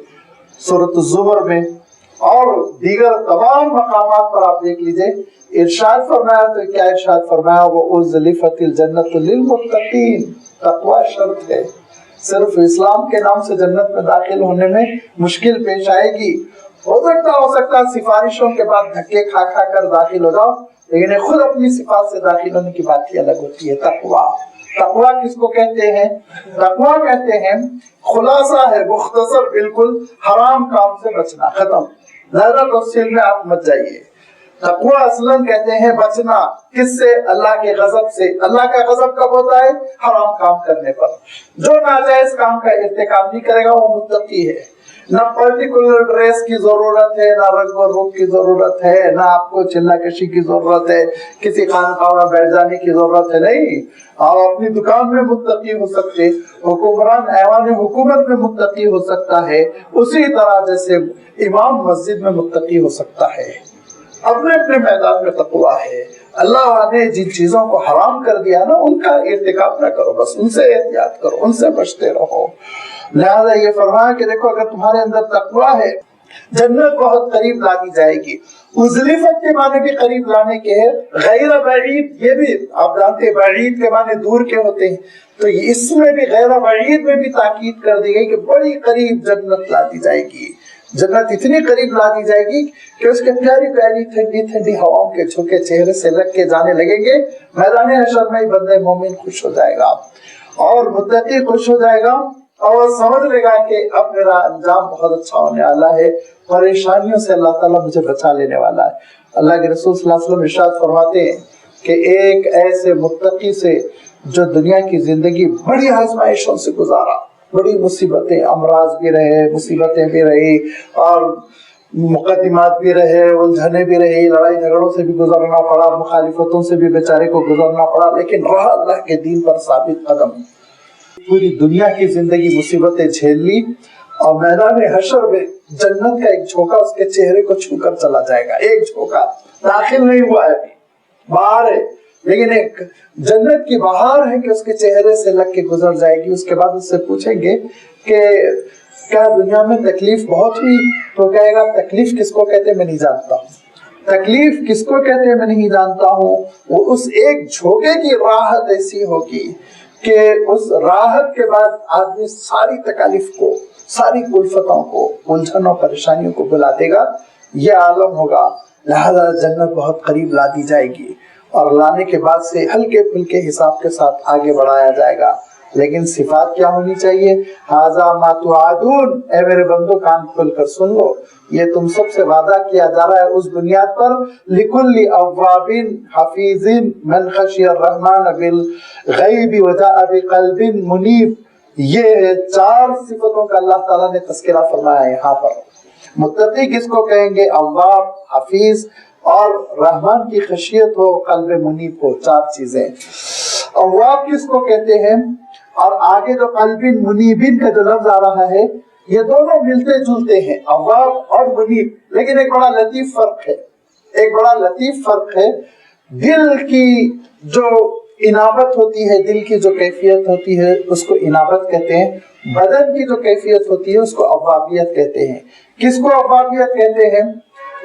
A: सूरत ज़ुमर में और दीगर तमाम मकामात पर आप देख लीजिए, इरशाद फरमाया तो क्या इरशाद फरमाया, वो उज़लिफ़तिल जन्नतु लिल मुत्तक़ीन, तक़वा शर्त है। सिर्फ इस्लाम के नाम से जन्नत में दाखिल होने में मुश्किल पेश आएगी। हो सकता सिफारिशों के बाद धक्के खा खा कर दाखिल हो जाओ, लेकिन खुद अपनी सिफात से दाखिल होने की बात ही अलग होती है। तक़वा, तक़वा किसको कहते हैं? तक़वा कहते हैं, खुलासा है मुख्तसर बिल्कुल, हराम काम से बचना, खत्म, ज़्यादा तफसील में आप मत जाइए। तक़वा असलन कहते हैं बचना, किससे? अल्लाह के गजब से। अल्लाह का गजब कब होता है? हराम काम करने पर। जो नाजायज काम का इर्तिकाब नहीं करेगा वो मुत्तकी है। ना पर्टिकुलर ड्रेस की जरूरत है, ना रंग और रूप की जरूरत है, ना आपको चिल्ला कशी की जरूरत है, किसी खानकाह में बैठ जाने की जरूरत है, नहीं। आप अपनी दुकान में मुत्तकी हो सकते, हुक्मरान ऐवान हुकूमत में मुत्तकी हो सकता है, उसी तरह जैसे इमाम मस्जिद में मुत्तकी हो सकता है। अपने अपने मैदान में तक़वा है। अल्लाह ने जिन चीजों को हराम कर दिया ना, उनका इर्तिकाब न करो, बस उनसे एहतियात करो, उनसे बचते रहो। लिहाजा ये फरमाया कि देखो, अगर तुम्हारे अंदर तक़वा है, जन्नत बहुत करीब ला दी जाएगी। उज़लिफ़त के माने भी करीब लाने के है, गैर बईद, ये भी आप जानते हैं बईद के माने दूर के होते हैं, तो इसमें भी गैर बईद में भी ताकीद कर दी गई कि बड़ी करीब जन्नत ला दी जाएगी। जन्नत इतनी करीब ला दी जाएगी कि उसके प्यारी प्यारी ठंडी ठंडी हवाओं के झोंके चेहरे से लग के जाने लगेंगे। मैदान हशर में बंदे मोमिन खुश हो जाएगा और मुत्तकी खुश हो जाएगा और समझ लेगा कि अब मेरा अंजाम बहुत अच्छा होने वाला है, परेशानियों से अल्लाह ताला मुझे बचा लेने वाला है। अल्लाह के रसूल सल्लल्लाहु अलैहि वसल्लम इरशाद फरमाते हैं कि एक ऐसे मुत्तकी से जो दुनिया की जिंदगी बड़ी आजमाइशों से गुजारा, बड़ी मुसीबतें, अमराज भी रहे, मुसीबतें भी रही और मुकदमात भी रहे, उलझने भी रही, लड़ाई झगड़ों से भी गुजरना पड़ा, मुखालिफतों से भी बेचारे को गुजरना पड़ा, लेकिन रहा अल्लाह के दीन पर साबित कदम। पूरी दुनिया की जिंदगी मुसीबतें झेल ली और मैदान हशर में जन्नत का एक झोंका उसके चेहरे को छूकर चला जाएगा। एक झोंका, दाखिल नहीं हुआ है, बाहर है, लेकिन एक जन्नत की बहार है कि उसके चेहरे से लग के गुजर जाएगी। उसके बाद उससे पूछेंगे कि क्या दुनिया में तकलीफ बहुत हुई? तो कहेगा तकलीफ किसको कहते हैं मैं नहीं जानता हूँ, तकलीफ किसको कहते हैं मैं नहीं जानता हूँ। वो उस एक झोंके की राहत ऐसी होगी कि उस राहत के बाद आदमी सारी तकलीफ को, सारी उल्फतों को, उलझनों परेशानियों को भुला देगा। ये आलम होगा। लिहाजा जन्नत बहुत करीब ला दी जाएगी और लाने के बाद से हल्के फुल्के हिसाब के साथ आगे बढ़ाया जाएगा। लेकिन सिफात क्या होनी चाहिए? हाजा मा तुआदून, ए मेरे बंदो कान खोल कर सुन लो, ये तुम सबसे वादा किया जा रहा है उस बुनियाद पर लिकुल्ली अव्वाबिन हफीजिन मन खशियर रहमान बिल गैबि वजाअ बिक़ल्बिन मुनीब। ये चार सिफतों का अल्लाह ताला ने तज़किरा फरमाया है यहाँ पर। मुत्तकी किसको कहेंगे? अव्वाब, हफीज और रहमान की खशियत हो, कल्ब मुनीब हो, चार चीजें। अव्वाब किसको कहते हैं? और आगे जो कल्बिन मुनीबिन का जो लफ्ज आ रहा है, ये दोनों मिलते जुलते हैं, अव्वाब और मुनीब, लेकिन एक बड़ा लतीफ फर्क है, एक बड़ा लतीफ फर्क है। दिल की जो इनाबत होती है, दिल की जो कैफियत होती है उसको इनाबत कहते हैं, बदन की जो कैफियत होती है उसको अव्वाबियत कहते हैं। किसको अव्वाबियत कहते हैं?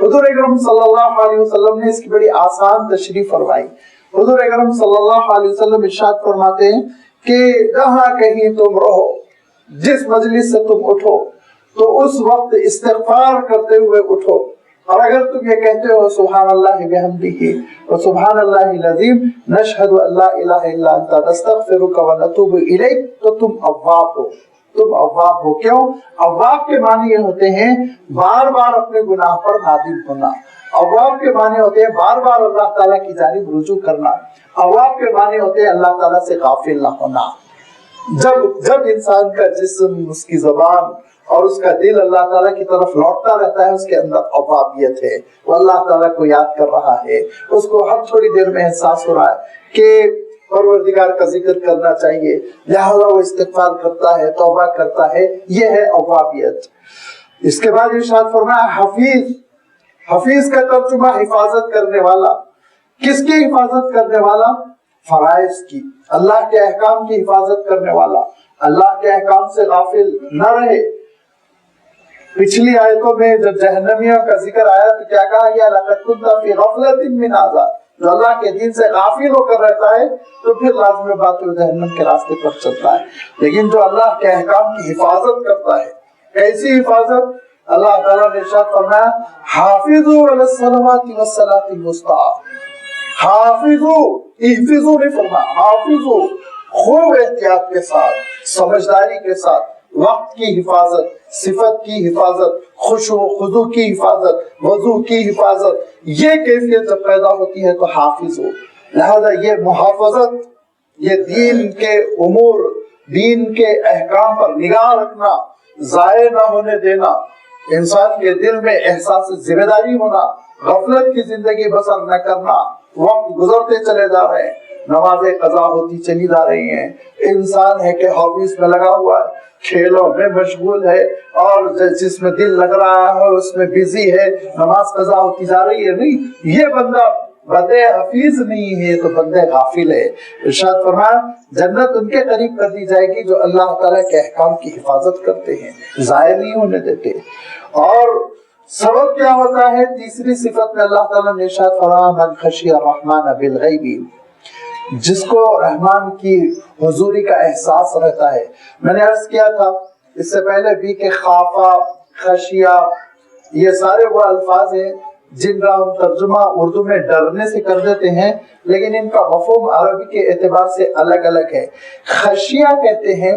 A: हुजूर अकरम सल्लल्लाहु अलैहि वसल्लम ने इसकी बड़ी आसान तशरीह फरमाई। हुजूर अकरम सल्लल्लाहु अलैहि वसल्लम इरशाद फरमाते हैं کہ जहां कहीं तुम रहो, जिस मजलिस से तुम उठो, तो उस वक्त इस्तिग़फ़ार करते हुए उठो। और अगर तुम ये कहते हो सुब्हानल्लाहि बिहम्दिही व सुब्हानल्लाहिल अज़ीम नशहदु अल्ला इलाहा इल्ला अंता नस्तग़फ़िरुका व नतूबु इलैक, तो तुम अव्वाब हो। तुम अव्वाब हो। क्यों? अव्वाब के माने ये होते हैं बार बार अपने गुनाह पर नादिम होना। अव्वाब के माने होते हैं बार बार अल्लाह ताला की जानिब रुजू करना। अव्वाब के माने होते हैं अल्लाह ताला से गाफिल ना होना। जब इंसान का जिस्म, उसकी ज़बान और उसका दिल अल्लाह ताला की तरफ लौटता रहता है, उसके अंदर अव्वाबियत है, वो अल्लाह ताला को याद कर रहा है, उसको हर थोड़ी देर में एहसास हो रहा है कि परवरदिगार का जिक्र करना चाहिए, लिहाजा वो इस्तिग़फ़ार करता है, तौबा करता है। ये है अव्वाबियत। इसके बाद इरशाद फरमाया हफीज। हफीज का तर्जुमा हिफाजत करने वाला। किसकी हिफाजत करने वाला? फराइज की, अल्लाह के अहकाम की हिफाजत करने वाला, अल्लाह के अहकाम से गाफिल न रहे। पिछली आयतों में जब जहन्नमियों का जिक्र आया तो क्या कहा गया? लक़द कुन्ता फ़ी ग़फ़लतिन मिन हाज़ा। जो अल्लाह के दीन से गाफिल होकर रहता है तो फिर लाज़िम बात है जहन्नम के रास्ते पर चलता है। लेकिन जो अल्लाह के अहकाम की हिफाजत करता है, कैसी हिफाजत? अल्लाह ताला ने इरशाद फरमाया हाफिज़ू अलस सलावाति वस सलातिल वुस्ता। हाफिज़ू, इहफिज़ू नहीं फरमाया, हाफिज़ू, खूब एहतियात के साथ, समझदारी के साथ, वक्त की हिफाजत, सिफत की हिफाजत, खुशू खुजू की हिफाजत, वजू की हिफाजत, ये कैफियत जब पैदा होती है तो हाफिज हो। लिहाजा ये मुहाफजत, ये दीन के उमूर, दीन के अहकाम पर निगाह रखना, जाये न होने देना, इंसान के दिल में एहसास जिम्मेदारी होना, गफलत की जिंदगी बसर न करना। वक्त गुजरते चले जा रहे हैं, नमाजें कज़ा होती चली जा रही हैं, इंसान है कि हॉबीज में लगा हुआ है, खेलों में मशगूल है, और जिसमें दिल लग रहा है उसमें बिजी है, नमाज कज़ा होती जा रही है। नहीं, ये बंदा बंदे हफीज नहीं है, तो बंदे गाफिल है। इरशाद फरमाया जन्नत उनके करीब कर दी जाएगी जो अल्लाह ताला के अहकाम की हिफाजत करते हैं, जाया नहीं होने देते। और सबब क्या होता है? तीसरी सिफत में अल्लाह ताला ने इरशाद फरमाया मन खशिया रहमान बिल गैबी, जिसको रहमान की हुजूरी का एहसास रहता है। मैंने अर्ज किया था इससे पहले भी कि खाफा, खशिया, ये सारे वो अल्फाज हैं जिनका हम तर्जुमा उर्दू में डरने से कर देते हैं, लेकिन इनका मफ़हूम अरबी के एतबार से अलग अलग है। खशिया कहते हैं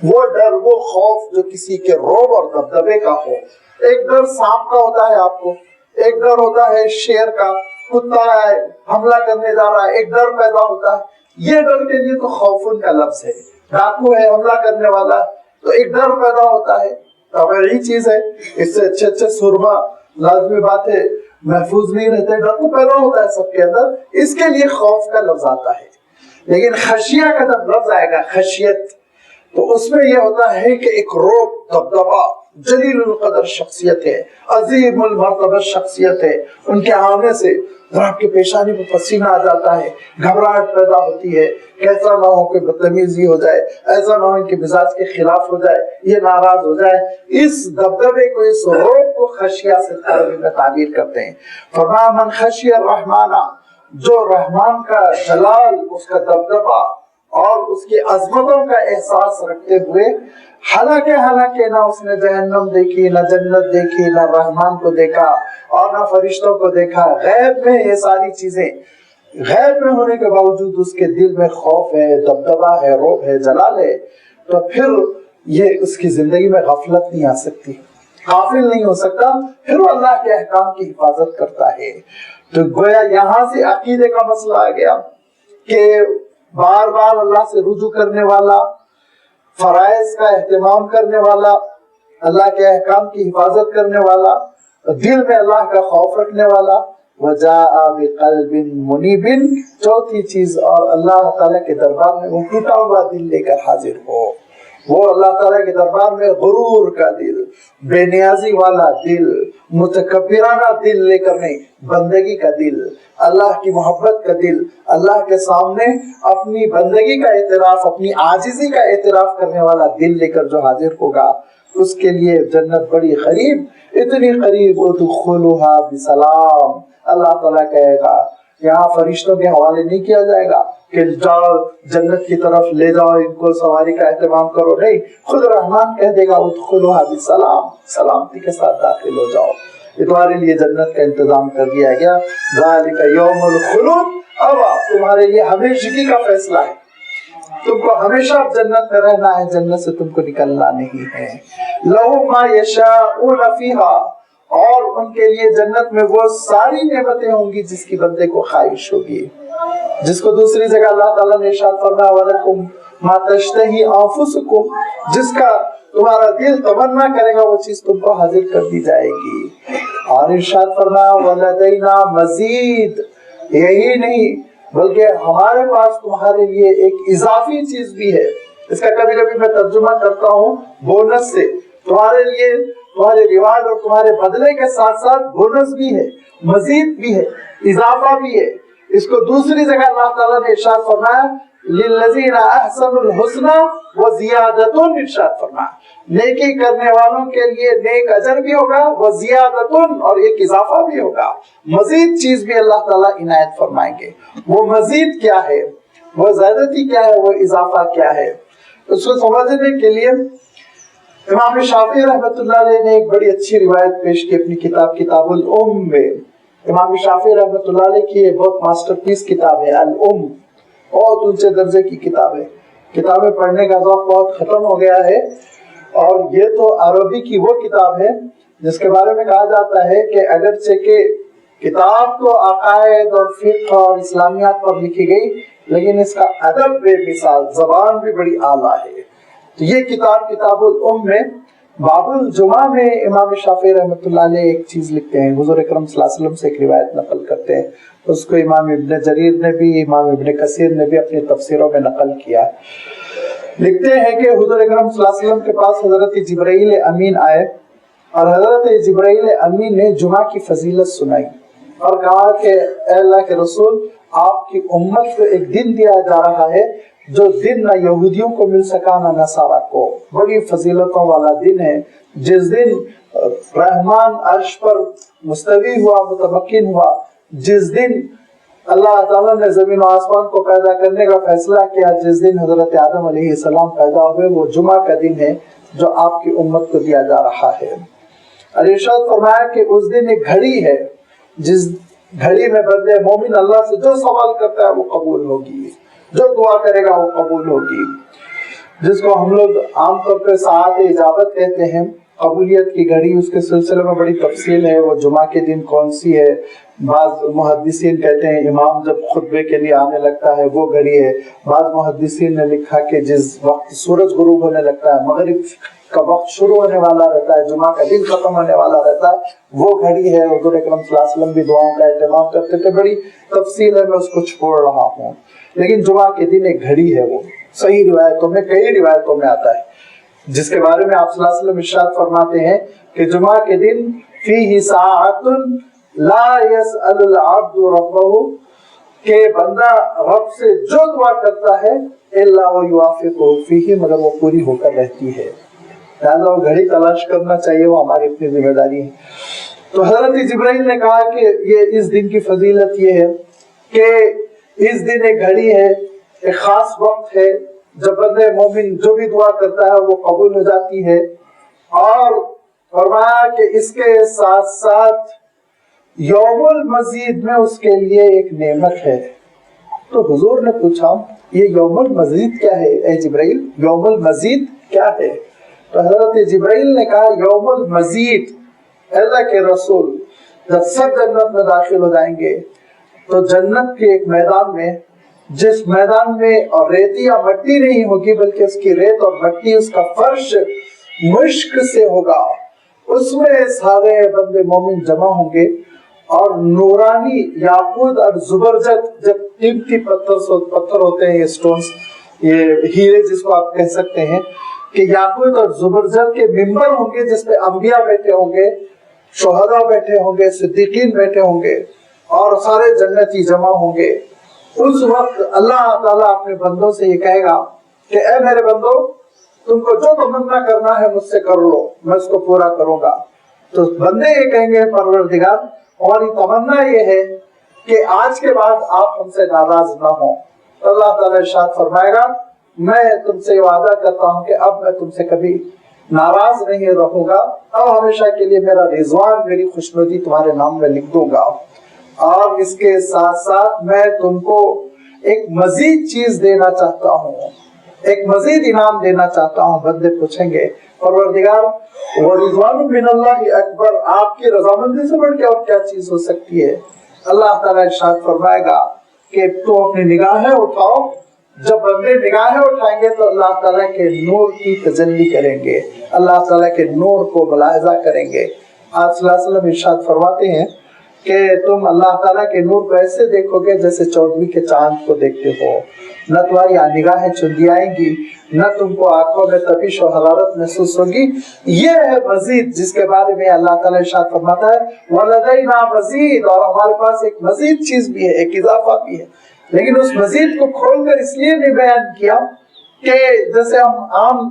A: वो डर, वो खौफ जो किसी के रौब और दबदबे का हो। एक डर सांप का होता है आपको, एक डर होता है शेर का, कुत्ता है हमला करने जा रहा है, एक डर पैदा होता है। ये डर के लिए तो खौफुन का लफ्ज है, डाकू है हमला करने वाला, तो एक डर पैदा होता है। अगर यही चीज है, इससे अच्छे अच्छे सुरमा लाजमी बात है महफूज नहीं रहते, डर तो पैदा होता है सबके अंदर, इसके लिए खौफ का लफ्ज आता है। लेकिन खशिया का जब लफ्ज आएगा खशियत, तो उसमें यह होता है कि एक रोब, दबदबा, जलीलुल कदर शख्सियत है, अजीमुल मर्तबा शख्सियत है। उनके आने से आपके पेशानी पर पसीना आ जाता है, घबराहट पैदा होती है, कैसा ना हो कि बदतमीजी हो जाए, ऐसा ना हो कि मिजाज के खिलाफ हो जाए, ये नाराज हो जाए। इस दबदबे को, इस रोब को खशिया से अरबी में ताबीर करते हैं। फरमाया मन खशिया रहमाना, जो रहमान का जलाल, उसका दबदबा और उसकी अजमतों का एहसास रखते हुए, हालांकि ना उसने जहन्नम देखी, ना जन्नत देखी, ना रहमान को देखा और ना फरिश्तों को देखा, गैब में ये सारी चीजें, गैब में होने के बावजूद उसके दिल में खौफ है, दबदबा है, रोब है, जलाल है, तो फिर ये उसकी जिंदगी में गफलत नहीं आ सकती, गाफिल नहीं हो सकता, फिर वो अल्लाह के अहकाम की हिफाजत करता है। तो गोया यहाँ से अकीदे का मसला आ गया कि बार बार अल्लाह से रुजू करने वाला, फराइज का एहतमाम करने वाला, अल्लाह के अहकाम की हिफाजत करने वाला, दिल में अल्लाह का खौफ रखने वाला, वजाअ बिक़ल्बिन मुनीबिन, चौथी चीज, और अल्लाह ताला के दरबार में वो टूटा हुआ दिल लेकर हाजिर हो। वो अल्लाह ताला के दरबार में गुरूर का दिल, बेनियाजी वाला दिल, मुतकब्बिराना दिल लेकर नहीं, बंदगी का दिल, अल्लाह की मोहब्बत का दिल, अल्लाह के सामने अपनी बंदगी का एतराफ, अपनी आजिजी का एतराफ करने वाला दिल लेकर जो हाजिर होगा, उसके लिए जन्नत बड़ी करीब, इतनी करीब उदखुलूहा बिसलाम। अल्लाह ताला कहेगा यहाँ फरिश्तों के हवाले नहीं किया जाएगा कि जाओ जन्नत की तरफ ले जाओ, इनको सवारी का एहतमाम करो, नहीं, खुद रहमान कह देगा उदखुलूहा बिसलाम, सलामती के साथ दाखिल हो जाओ, ये तुम्हारे लिए जन्नत का इंतजाम कर दिया गया। ज़ालिका यौमुल खुलूद, अब तुम्हारे लिए हमेशगी का फैसला है, तुमको हमेशा जन्नत में रहना है, जन्नत से तुमको निकलना नहीं है। लहू मा यशाऊन फीहा, और उनके लिए जन्नत में वो सारी नेमतें होंगी जिसकी बंदे को ख्वाहिश होगी, जिसको दूसरी जगह अल्लाह ताला ने इरशाद फरमाया वलकुम मा तश्तही अंफुसुकुम, जिसका तुम्हारा दिल तमन्ना करेगा वो चीज तुमको हाजिर कर दी जाएगी। और इरशाद फरमाया वलदैना मजीद, यही नहीं बल्कि हमारे पास तुम्हारे लिए एक इजाफी चीज भी है। इसका कभी कभी मैं तर्जुमा करता हूँ बोनस से, तुम्हारे लिए तुम्हारे रिवाज और तुम्हारे बदले के साथ साथ बोनस भी है, मजीद भी है, इजाफा भी है। इसको दूसरी जगह अल्लाह ताला ने इरशाद फरमाया लिल्लज़ीना अहसनुल हुस्ना व ज़ियादतुन, इरशाद फरमाया नेकी करने वालों के लिए नेक अजर भी होगा, व ज़ियादतुन, और एक इजाफा भी होगा, मजीद चीज भी अल्लाह ताला इनायत फरमाएंगे। वो मजीद क्या है, वो ज़्यादती क्या है, वो इजाफा क्या है, उसको समझने के लिए इमाम शाफी रहमतुल्लाह अलैह ने एक बड़ी अच्छी रिवायत पेश की अपनी किताब किताबुल उम में। इमाम शाफी रहमतुल्लाह अलैह की एक बहुत मास्टरपीस किताब है अल उम, बहुत ऊंचे दर्जे की किताब है। किताबें पढ़ने का ज़ौक़ बहुत खत्म हो गया है, और ये तो अरबी की वो किताब है जिसके बारे में कहा जाता है कि अगरचे के किताब तो अकायद और फिक़्ह और इस्लामियात पर लिखी गई, लेकिन इसका अदब बेमिसाल, ज़बान भी बड़ी आला है। तो ये किताब किताबुल उम में बाबुल जुमा में इमाम शाफी रहमतुल्लाह अलैह एक चीज लिखते हैं, हुजूर अकरम सल्लल्लाहु अलैहि वसल्लम से एक रिवायत नकल करते हैं, उसको इमाम इब्न जरीर ने भी, इमाम इब्न कसीर ने भी अपनी तफसीरों में नकल किया। लिखते हैं कि हुजूर अकरम सल्लल्लाहु अलैहि वसल्लम के पास हजरत जिब्राइल अमीन आए, और हजरत जिब्राइल अमीन ने जुमा की फजीलत सुनाई और कहा कि ऐ अल्लाह के रसूल, आपकी उम्मत को एक दिन दिया जा रहा है जो दिन न यहूदियों को मिल सका न नसारा को, बड़ी फजीलतों वाला दिन है, जिस दिन रहमान अर्श पर मुस्तवी हुआ, मुतमक्किन हुआ, जिस दिन अल्लाह ताला ने जमीन और आसमान को पैदा करने का फैसला किया, जिस दिन हजरत आदम अलैहिस्सलाम पैदा हुए, वो जुमा का दिन है जो आपकी उम्मत को दिया जा रहा है। और इरशाद फरमाया कि उस दिन एक घड़ी है, जिस घड़ी में बंदे मोमिन अल्लाह से जो सवाल करता है वो कबूल होगी, जो दुआ करेगा वो कबूल होगी, जिसको हम लोग आमतौर पर साथ इजाबत कहते हैं, कबूलियत की घड़ी। उसके सिलसिले में बड़ी तफसील है, वो जुमा के दिन कौन सी है। बाज़ मुहद्दिसीन कहते हैं इमाम जब खुतबे के लिए आने लगता है वो घड़ी है। बाज़ मुहद्दिसीन ने लिखा कि जिस वक्त सूरज गुरूब होने लगता है, मगरिब का वक्त शुरू होने वाला रहता है, जुमा का दिन खत्म होने वाला रहता है, वो घड़ी है। हुज़ूर अकरम सल्लल्लाहु अलैहि वसल्लम भी दुआओं का एहतमाम करते थे, बड़ी तफसील है, मैं उसको छोड़ रहा हूँ। लेकिन जुमा के दिन एक घड़ी है, वो सही रिवायतों में, कई रिवायतों में आता है, जिसके बारे में आप सल्लल्लाहु अलैहि वसल्लम इरशाद फरमाते हैं कि जुमा के दिन फीही साअतुन ला यसअलुल अब्दु रब्बहु, के बंदा रब से जो दुआ करता है इल्ला व युवाफिकुहु फीही, मगर वो पूरी होकर रहती है। लिहाजा वो घड़ी तलाश करना चाहिए, वो हमारी अपनी जिम्मेदारी है। तो हजरत जिब्राइल ने कहा कि ये इस दिन की फजीलत ये है कि इस दिन एक घड़ी है, एक खास वक्त है जब बंदे मोमिन जो भी दुआ करता है वो कबूल हो जाती है। और फरमाया कि इसके साथ साथ यौमुल मजीद में उसके लिए एक नेमत है। तो हुजूर ने पूछा ये यौमुल मजीद क्या है ए जिब्राइल, यौमुल मजीद क्या है? तो हजरत जिब्राइल ने कहा यौमुल मजीद, अल्लाह के रसूल जब सब जन्नत में दाखिल हो जाएंगे तो जन्नत के एक मैदान में, जिस मैदान में और रेती या मट्टी नहीं होगी बल्कि उसकी रेत और मट्टी, उसका फर्श मुश्क से होगा, उसमें सारे बंदे मोमिन जमा होंगे और नूरानी याकूत और जुबरजत, जब कीमती पत्थर होते हैं, ये स्टोन्स, ये हीरे जिसको आप कह सकते हैं, कि याकूत और जुबरजत के मिंबर होंगे जिसपे अंबिया बैठे होंगे, शुहदा बैठे होंगे, सिद्दीकीन बैठे होंगे और सारे जन्नती जमा होंगे। उस वक्त अल्लाह ताला अपने बंदों से ये कहेगा कि ए मेरे बंदो, तुमको जो तमन्ना करना है मुझसे कर लो, मैं उसको पूरा करूंगा। तो बंदे ये कहेंगे परवरदिगार, हमारी तमन्ना ये है کہ آج کے بعد آپ ہم سے ناراض نہ ہوں، تو اللہ تعالیٰ ارشاد فرمائے گا میں تم سے وعدہ کرتا ہوں کہ اب میں تم سے کبھی ناراض نہیں رہوں گا، اب ہمیشہ کے لیے میرا رضوان، میری خوشنودی تمہارے نام میں لکھ دوں گا۔ اور اس کے ساتھ ساتھ میں تم کو ایک مزید چیز دینا چاہتا ہوں، ایک مزید انعام دینا چاہتا ہوں۔ بندے پوچھیں گے پروردگار ورضوان من اللہ اکبر، آپ کی رضامندی سے بڑھ کے اور کیا چیز ہو سکتی ہے؟ اللہ تعالیٰ ارشاد فرمائے گا کہ تو اپنی نگاہیں اٹھاؤ۔ جب بندے نگاہیں اٹھائیں گے تو اللہ تعالیٰ کے نور کی تجلی کریں گے، اللہ تعالیٰ کے نور کو ملاحظہ کریں گے۔ آپ صلی اللہ علیہ وسلم ارشاد فرماتے ہیں کہ تم اللہ تعالیٰ کے نور کو ایسے دیکھو گے جیسے 14ویں کے چاند کو دیکھتے ہو، نہ تمہاری نگاہیں چندی آئیں گی، نہ تم کو آنکھوں میں تپش و حرارت محسوس ہوگی۔ یہ ہے مزید جس کے بارے میں اللہ تعالیٰ ارشاد فرماتا ہے وَلَدَيْنَا مزید، اور ہمارے پاس ایک مزید چیز بھی ہے، ایک اضافہ بھی ہے۔ لیکن اس مزید کو کھول کر اس لیے نہیں بیان کیا کہ جیسے ہم عام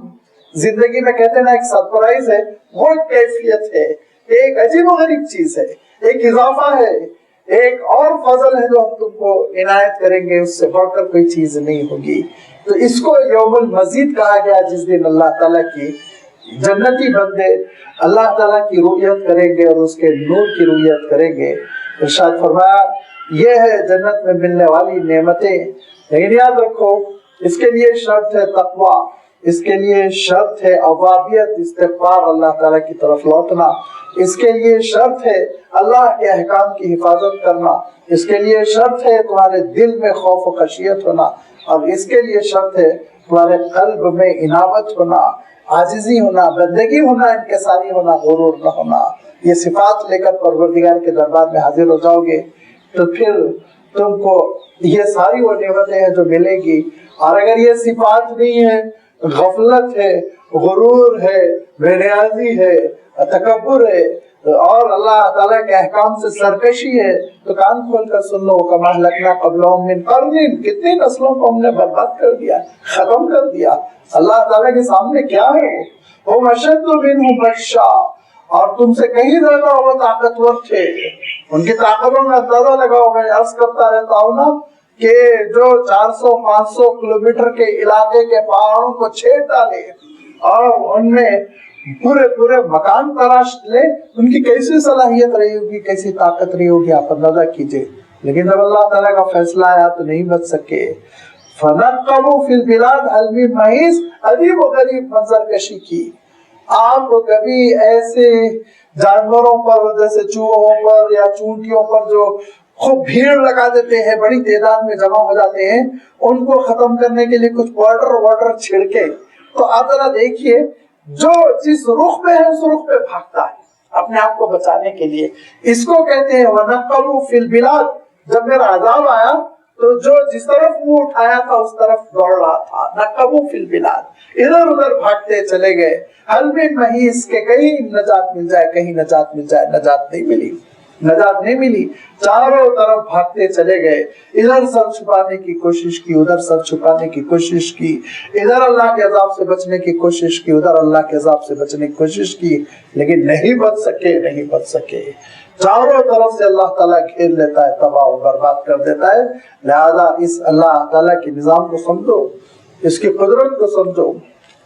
A: زندگی میں کہتے ہیں نا ایک سرپرائز ہے، وہ ایک کیفیت ہے، ایک عجیب و غریب چیز ہے، ایک اضافہ ہے، ایک اور فضل ہے جو ہم تم کو عنایت کریں گے، اس سے بڑھ کر کوئی چیز نہیں ہوگی۔ تو اس کو یوم المزید کہا گیا، جس دن اللہ تعالیٰ کی جنتی بندے اللہ تعالیٰ کی رؤیت کریں گے اور اس کے نور کی رؤیت کریں گے۔ ارشاد فرمایا یہ ہے جنت میں ملنے والی نعمتیں، لیکن یاد رکھو اس کے لیے شرط ہے تقوی، اس کے لیے شرط ہے اوابیت، استغفار، اللہ تعالیٰ کی طرف لوٹنا، اس کے لیے شرط ہے اللہ کے احکام کی حفاظت کرنا، اس کے لیے شرط ہے تمہارے دل میں خوف و خشیت ہونا، اور اس کے لیے شرط ہے تمہارے قلب میں انابت ہونا، عاجزی ہونا، بندگی ہونا، انکساری ہونا، غرور نہ ہونا۔ یہ صفات لے کر پروردگار کے دربار میں حاضر ہو جاؤ گے تو پھر تم کو یہ ساری وہ نعمتیں ہیں جو ملے گی۔ اور اگر یہ صفات نہیں ہے، غفلت ہے، غرور ہے، بے نیازی ہے، تکبر ہے، اور اللہ تعالیٰ کے احکام سے سرکشی ہے، تو کان کھول کر سن لو کما اہلکنا قبلہم من قرن، کتنی نسلوں کو ہم نے برباد کر دیا، ختم کر دیا۔ اللہ تعالیٰ کے سامنے کیا ہے؟ ہم اشد منہم بطشا، اور تم سے کہیں زیادہ وہ طاقتور تھے، ان کی طاقتوں میں اندازہ لگاؤ۔ میں عرض کرتا رہتا ہوں نا کہ جو 400-500 کلومیٹر کے علاقے کے پہاڑوں کو چھید ڈالے اور ان میں پورے مکان تراش لے، ان کی کیسی صلاحیت رہی ہوگی، کیسی طاقت رہی ہوگی، آپ اندازہ کیجئے۔ لیکن جب اللہ تعالیٰ کا فیصلہ آیا تو نہیں بچ سکے۔ فَنَقَّبُوا فِي الْبِلَادِ هَلْ مِن مَحِيصٍ، عجیب و غریب منظر کشی کی۔ آپ کبھی ایسے جانوروں پر جیسے چوہوں پر یا چونٹیوں پر جو خوب بھیڑ لگا دیتے ہیں، بڑی تعداد میں جمع ہو جاتے ہیں، ان کو ختم کرنے کے لیے کچھ واٹر چھڑکے، تو آپ ذرا دیکھیے جو جس رخ پہ ہے اس رخ پہ بھاگتا ہے اپنے آپ کو بچانے کے لیے۔ اس کو کہتے ہیں وَنَقَّبُوا فِي الْبِلَادِ، جب میرا عذاب آیا تو جو جس طرف منہ اٹھایا تھا اس طرف دوڑ رہا تھا، نقبوا فی البلاد، ادھر ادھر بھاگتے چلے گئے، حل من محیص، کہ کہیں نجات مل جائے، کہیں نجات مل جائے، نجات نہیں ملی، نجات نہیں ملی، چاروں طرف بھاگتے چلے گئے، ادھر سر چھپانے کی کوشش کی، ادھر سر چھپانے کی کوشش کی، ادھر اللہ کے عذاب سے بچنے کی کوشش کی، ادھر اللہ کے عذاب سے بچنے کی کوشش کی، لیکن نہیں بچ سکے، نہیں بچ سکے۔ چاروں طرف سے اللہ تعالیٰ گھیر لیتا ہے، تباہ و برباد کر دیتا ہے۔ لہذا اس اللہ تعالیٰ کے نظام کو سمجھو، اس کی قدرت کو سمجھو،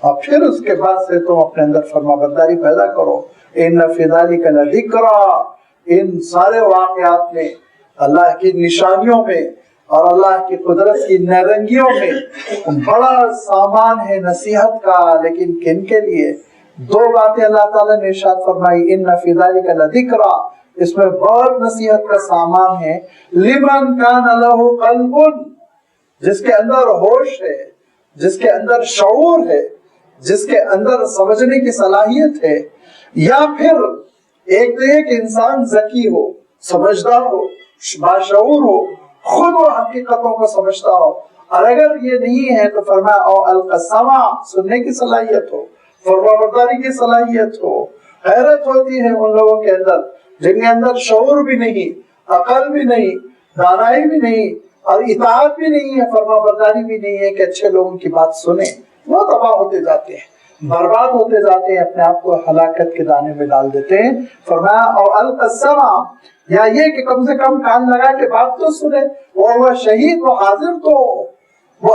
A: اور پھر اس کے بعد سے تم اپنے اندر فرما برداری پیدا کرو۔ ان فی ذلک لذکریٰ، ان سارے واقعات میں، اللہ کی نشانیوں میں اور اللہ کی قدرت کی نرنگیوں میں بڑا سامان ہے نصیحت کا، لیکن کن کے لیے؟ دو باتیں اللہ تعالیٰ نے ارشاد فرمائی، ان فی ذلک لذکریٰ، اس میں بہت نصیحت کا سامان ہے، لمن کان لہ قلب، جس کے اندر ہوش ہے، جس کے اندر شعور ہے، جس کے اندر سمجھنے کی صلاحیت ہے، یا پھر ایک تو ایک انسان ذکی ہو، سمجھدار ہو، باشعور ہو، خود وہ حقیقتوں کو سمجھتا ہو، اور اگر یہ نہیں ہے تو فرمایا او القی السمع، سننے کی صلاحیت ہو، فرمانبرداری کی صلاحیت ہو۔ حیرت ہوتی ہے ان لوگوں کے اندر جن کے اندر شعور بھی نہیں، عقل بھی نہیں، دانائی بھی نہیں، اور اطاعت بھی نہیں ہے، فرما برداری بھی نہیں ہے کہ اچھے لوگوں کی بات سنیں، وہ تباہ ہوتے جاتے ہیں۔ برباد ہوتے جاتے ہیں، اپنے آپ کو ہلاکت کے دانے میں ڈال دیتے ہیں. فرمایا اور القسما، یا یہ کہ کم سے کم کان لگا کے بات تو سنے. وہ شہید، وہ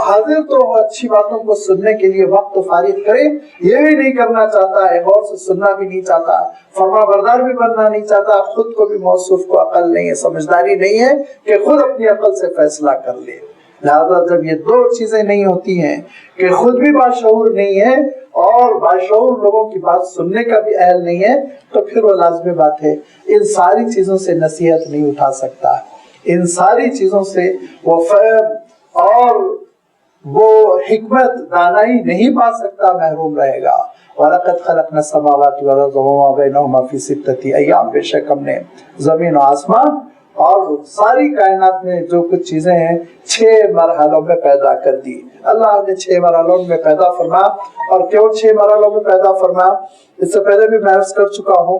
A: حاضر تو اچھی باتوں کو سننے کے لیے وقت فارغ کرے. یہ بھی نہیں کرنا چاہتا ہے، غور سے سننا بھی نہیں چاہتا، فرما بردار بھی بننا نہیں چاہتا. خود کو بھی موصوف کو عقل نہیں ہے، سمجھداری نہیں ہے کہ خود اپنی عقل سے فیصلہ کر لے. لہذا جب یہ دو چیزیں نہیں ہوتی ہیں کہ خود بھی باشعور نہیں ہے اور باشعور لوگوں کی بات سننے کا بھی اہل نہیں ہے، تو پھر وہ لازمی بات ہے ان ساری چیزوں سے نصیحت نہیں اٹھا سکتا. ان ساری چیزوں سے وہ فہم اور وہ حکمت دانائی نہیں پا سکتا، محروم رہے گا. وَلَقَدْ خَلَقْنَا السَّمَاوَاتِ وَالْأَرْضَ وَمَا بَيْنَهُمَا فِي سِتَّةِ أَيَّامٍ. بے شک ہم نے زمین و آسمان اور ساری کائنات میں جو کچھ چیزیں ہیں 6 مرحلوں میں پیدا کر دی. اللہ نے 6 مرحلوں میں پیدا فرمایا. اور کیوں 6 مرحلوں میں پیدا فرمایا؟ اس سے پہلے بھی میں عرض کر چکا ہوں.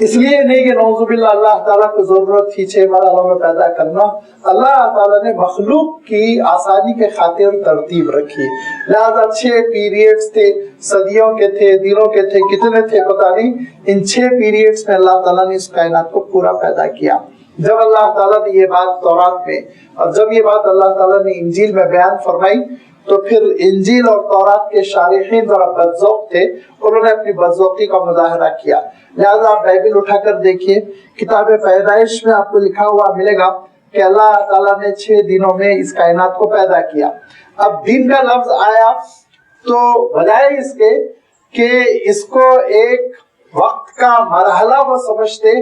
A: اس لیے نہیں کہ نعوذ باللہ اللہ تعالیٰ کو ضرورت تھی 6 مرحلوں میں پیدا کرنا. اللہ تعالیٰ نے مخلوق کی آسانی کے خاطر ترتیب رکھی. لہذا 6 پیریڈز تھے، صدیوں کے تھے، دنوں کے تھے، کتنے تھے پتہ نہیں. ان 6 پیریڈز میں اللہ تعالیٰ نے اس کائنات کو پورا پیدا کیا. جب اللہ تعالیٰ نے یہ بات تورات میں، اور جب یہ بات اللہ تعالیٰ نے انجیل میں بیان فرمائی، تو پھر انجیل اور تورات کے شارحین ذرا بدذوق تھے، انہوں نے اپنی بدذوقی کا مظاہرہ کیا. لہذا آپ بائبل اٹھا کر دیکھیے، کتاب پیدائش میں آپ کو لکھا ہوا ملے گا کہ اللہ تعالیٰ نے 6 دنوں میں اس کائنات کو پیدا کیا. اب دن کا لفظ آیا تو بجائے اس کے کہ اس کو ایک وقت کا مرحلہ وہ سمجھتے،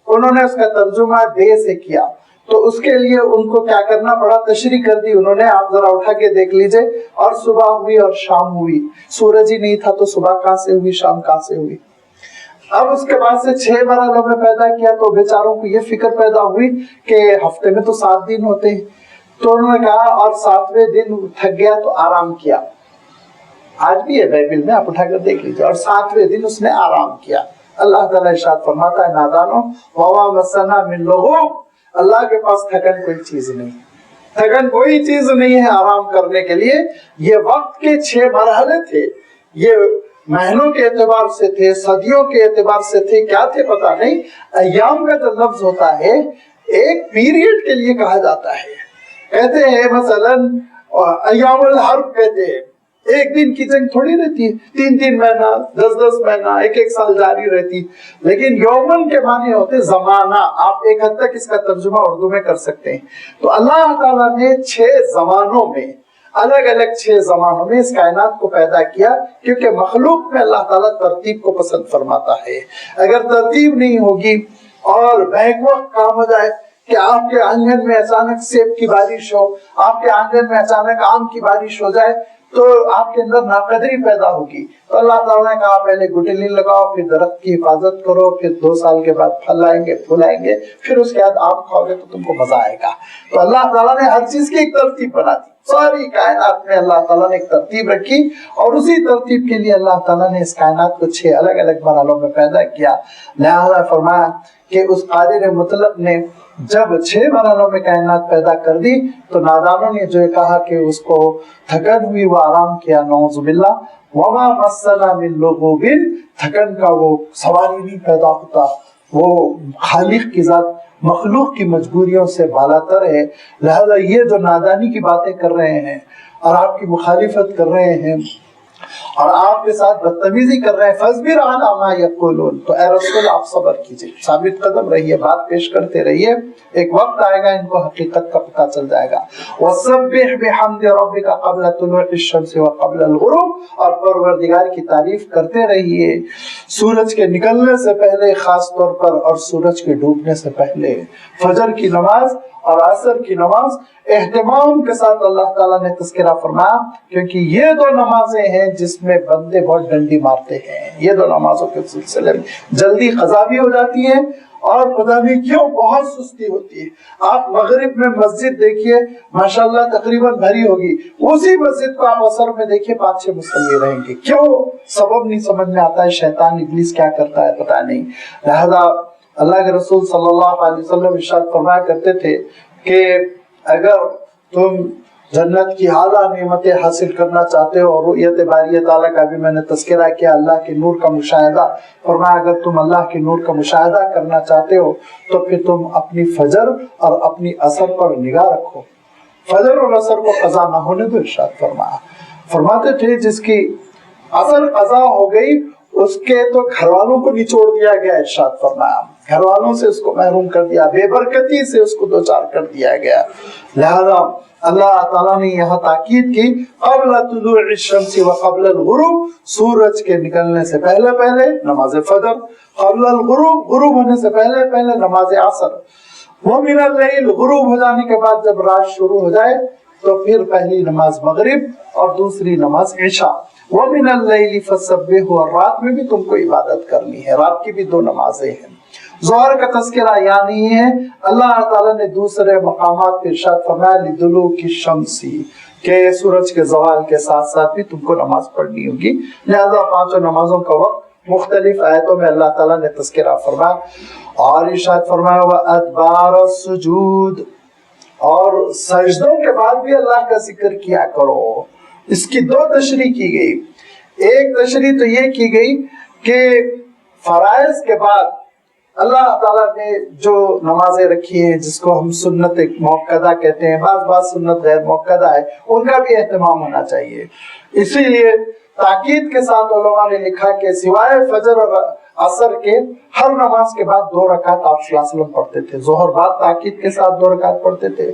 A: انہوں نے اس کا ترجمہ ڈے سے کیا. تو اس کے لیے ان کو کیا کرنا پڑا، تشریح کر دی انہوں نے. آپ ذرا اٹھا کے دیکھ لیجئے. اور صبح ہوئی اور شام ہوئی، سورج ہی نہیں تھا تو صبح کہاں سے ہوئی، شام کہاں سے ہوئی. اب اس کے بعد سے 6 مرحلوں میں پیدا کیا تو بیچاروں کو یہ فکر پیدا ہوئی کہ ہفتے میں تو 7 دن ہوتے ہیں. تو انہوں نے کہا اور 7ویں دن تھک گیا تو آرام کیا. آج بھی ہے بائبل میں، آپ اٹھا کر دیکھ لیجیے. اور 7ویں دن اس نے آرام کیا. اللہ تعالیٰ ارشاد فرماتا ہے نادانو وَمَا مَسَّنَا مِن لُغُوبٍ، اللہ کے پاس تھکن کوئی چیز نہیں، تھکن کوئی چیز نہیں ہے آرام کرنے کے لیے. یہ وقت کے 6 مرحلے تھے، یہ مہینوں کے اعتبار سے تھے، صدیوں کے اعتبار سے تھے، کیا تھے پتہ نہیں. ایام کا جو لفظ ہوتا ہے ایک پیریڈ کے لیے کہا جاتا ہے. کہتے ہیں مثلا ایام الحرب کہتے ہیں، ایک دن کی جنگ تھوڑی رہتی ہے، 3 مہینہ، 10 مہینہ، 1 سال جاری رہتی. لیکن یومن کے معنی ہوتے زمانہ. آپ ایک حد تک اس کا ترجمہ اردو میں کر سکتے ہیں. تو اللہ تعالیٰ نے 6 زمانوں میں، الگ الگ 6 زمانوں میں اس کائنات کو پیدا کیا، کیونکہ مخلوق میں اللہ تعالیٰ ترتیب کو پسند فرماتا ہے. اگر ترتیب نہیں ہوگی اور بیک وقت کام ہو جائے کہ آپ کے آنگن میں اچانک سیب کی بارش ہو، آپ کے آنگن میں اچانک آم کی بارش ہو جائے تو آپ کے اندر ناقدری پیدا ہوگی. تو اللہ تعالیٰ نے کہا پہلے گٹلی لگاؤ، پھر درخت کی حفاظت کرو، پھر 2 سال کے بعد پھل آئیں گے، پھول آئیں گے، پھر اس کے بعد آم کھاؤ گے تو تم کو مزہ آئے گا. تو اللہ تعالیٰ نے ہر چیز کی ایک ترتیب بنا دی. ساری کائنات میں اللہ تعالیٰ نے ایک ترتیب رکھی، اور اسی ترتیب کے لیے اللہ تعالیٰ نے اس کائنات کو 6 الگ الگ مرحلوں میں پیدا کیا. لہذا فرمایا کہ اس قادر مطلق نے جب 6 مرحلوں میں کائنات پیدا کر دی تو نادانوں نے جو کہا کہ اس کو تھکن ہوئی، وہ آرام کیا. نعوذ باللہ. وما مسنا من لغوب، تھکن کا وہ سوال ہی نہیں پیدا ہوتا. وہ خالق کی ذات مخلوق کی مجبوریوں سے بالاتر ہے. لہذا یہ جو نادانی کی باتیں کر رہے ہیں اور آپ کی مخالفت کر رہے ہیں اور آپ کے ساتھ بدتمیزی کر رہے ہیں، فَاصْبِرْ عَلَىٰ مَا يَقُولُونَ، تو اے رسول آپ صبر کیجئے، ثابت قدم رہیے، بات پیش کرتے رہیے. ایک وقت آئے گا ان کو حقیقت کا پتہ چل جائے گا. وَسَبِّحْ بِحَمْدِ رَبِّكَ قَبْلَ طُلُوعِ الشَّمْسِ وَقَبْلَ الْغُرُوبِ، اور پروردگار کی تعریف کرتے رہیے سورج کے نکلنے سے پہلے خاص طور پر اور سورج کے ڈوبنے سے پہلے. فجر کی نماز اور عصر کی نماز اہتمام کے ساتھ اللہ تعالیٰ نے تذکرہ فرمایا، کیونکہ یہ 2 نمازیں ہیں جس میں بندے بہت ڈنڈی مارتے ہیں. یہ 2 نمازوں کے سلسلے میں جلدی قضا بھی ہو جاتی ہے اور پتہ نہیں کیوں بہت سستی ہوتی ہے. آپ مغرب میں مسجد دیکھیے ماشاءاللہ تقریباً بھری ہوگی، اسی مسجد کو آپ عصر میں دیکھیے 5-6 مصلی رہیں گے. کیوں؟ سبب نہیں سمجھ میں آتا ہے. شیطان ابلیس کیا کرتا ہے پتہ نہیں. لہذا اللہ کے رسول صلی اللہ علیہ وسلم ارشاد فرمایا کرتے تھے کہ اگر تم जन्नत की आला नेमतें हासिल करना चाहते हो और रुयत बारी ताला का भी मैंने तस्करा किया, अल्लाह के नूर का मुशाहिदा। फरमाया अगर तुम अल्लाह के नूर का मुशाहिदा करना चाहते हो तो फिर तुम अपनी फजर और अपनी असर पर निगाह रखो, फजर और असर को कज़ा ना होने दो। इरशाद फरमाया, फरमाते थे जिसकी असर कज़ा हो गई उसके तो घर वालों को निचोड़ दिया गया। इरशाद फरमाया घर वालों से उसको महरूम कर दिया, बेबरकती से उसको दो चार कर दिया गया। लिहाजा अल्लाह ताला ने यहाँ ताकीद की क़ब्ल तुलूइ शम्सी व क़ब्ल गुरूब, सूरज के निकलने से पहले पहले नमाज फजर, क़ब्ल गुरूब, गुरूब होने से पहले पहले नमाज असर, वो मिनल लैल, गुरूब हो जाने के बाद जब रात शुरू हो जाए तो फिर पहली नमाज मगरिब और दूसरी नमाज इशा। वो मिनल लैल फसब्बिहु, और रात में भी तुमको इबादत करनी है, रात की भी दो नमाजें हैं। ज़ोहर का तज़किरा यहाँ नहीं है। अल्लाह ताला ने दूसरे मकामात पे इरशाद फरमाया लिदुलूकी शम्सी, के सूरज के ज़वाल के साथ साथ भी तुमको नमाज पढ़नी होगी। लिहाजा पांचों नमाजों का वक्त मुख्तलिफ आयतों में अल्लाह ताला ने तज़किरा फरमाया। और इरशाद फरमाया व अदबार सुजूद, और सजदों के बाद भी अल्लाह का जिक्र किया करो। इसकी दो तशरीह की गई। एक तशरीह तो ये की गई कि फराइज के बाद अल्लाह ताला ने जो नमाजें रखी हैं जिसको हम सुन्नत मुअक्कदा कहते हैं, बाज़ सुन्नत गैर मुअक्कदा है, उनका भी एहतमाम होना चाहिए। इसीलिए ताकीद के साथ उलमा ने लिखा कि सिवाय फजर और असर के हर नमाज के बाद 2 रकात आप सल्लल्लाहु अलैहि वसल्लम पढ़ते थे। जोहर बाद ताकीद के साथ 2 रकात पढ़ते थे,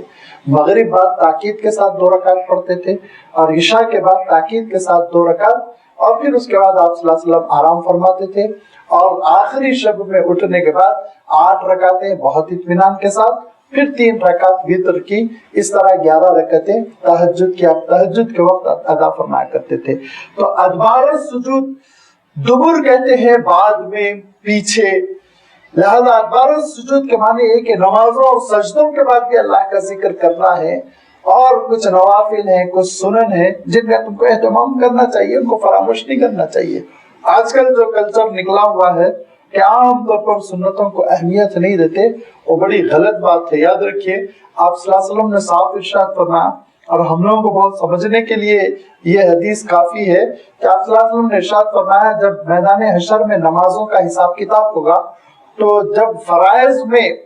A: मगरिब बाद ताकीद के साथ 2 रकात पढ़ते थे, और इशा के बाद ताकीद के साथ 2 रकात, और फिर उसके बाद आप सल्लल्लाहु अलैहि वसल्लम आराम फरमाते थे। और आखिरी शब में उठने के बाद 8 रकातें बहुत इत्मीनान के साथ, फिर 3 रकात वितर की, इस तरह 11 रकातें तहज्जुद की आप तहज्जुद के वक्त अदा फरमाया करते थे। तो अदबार सुजूद दुबुर कहते हैं बाद में, पीछे। लिहाजा अदबार सुजूद के माने ये कि नमाजों और सजदों के बाद भी अल्लाह का जिक्र करना है, और कुछ नवाफिल हैं, कुछ सुनन है जिनका तुमको एहतमाम करना चाहिए, उनको फरामोश नहीं करना चाहिए। आजकल जो कल्चर निकला हुआ है कि आम तौर पर सुन्नतों को अहमियत नहीं देते, वो बड़ी गलत बात है। याद रखिए आप सल्लल्लाहु अलैहि वसल्लम ने साफ इरशाद फरमाया, और हम लोगों को बहुत समझने के लिए ये हदीस काफी है कि आप सल्लल्लाहु अलैहि वसल्लम ने इरशाद फरमाया जब मैदान हशर में नमाजों का हिसाब किताब होगा तो जब फराइज में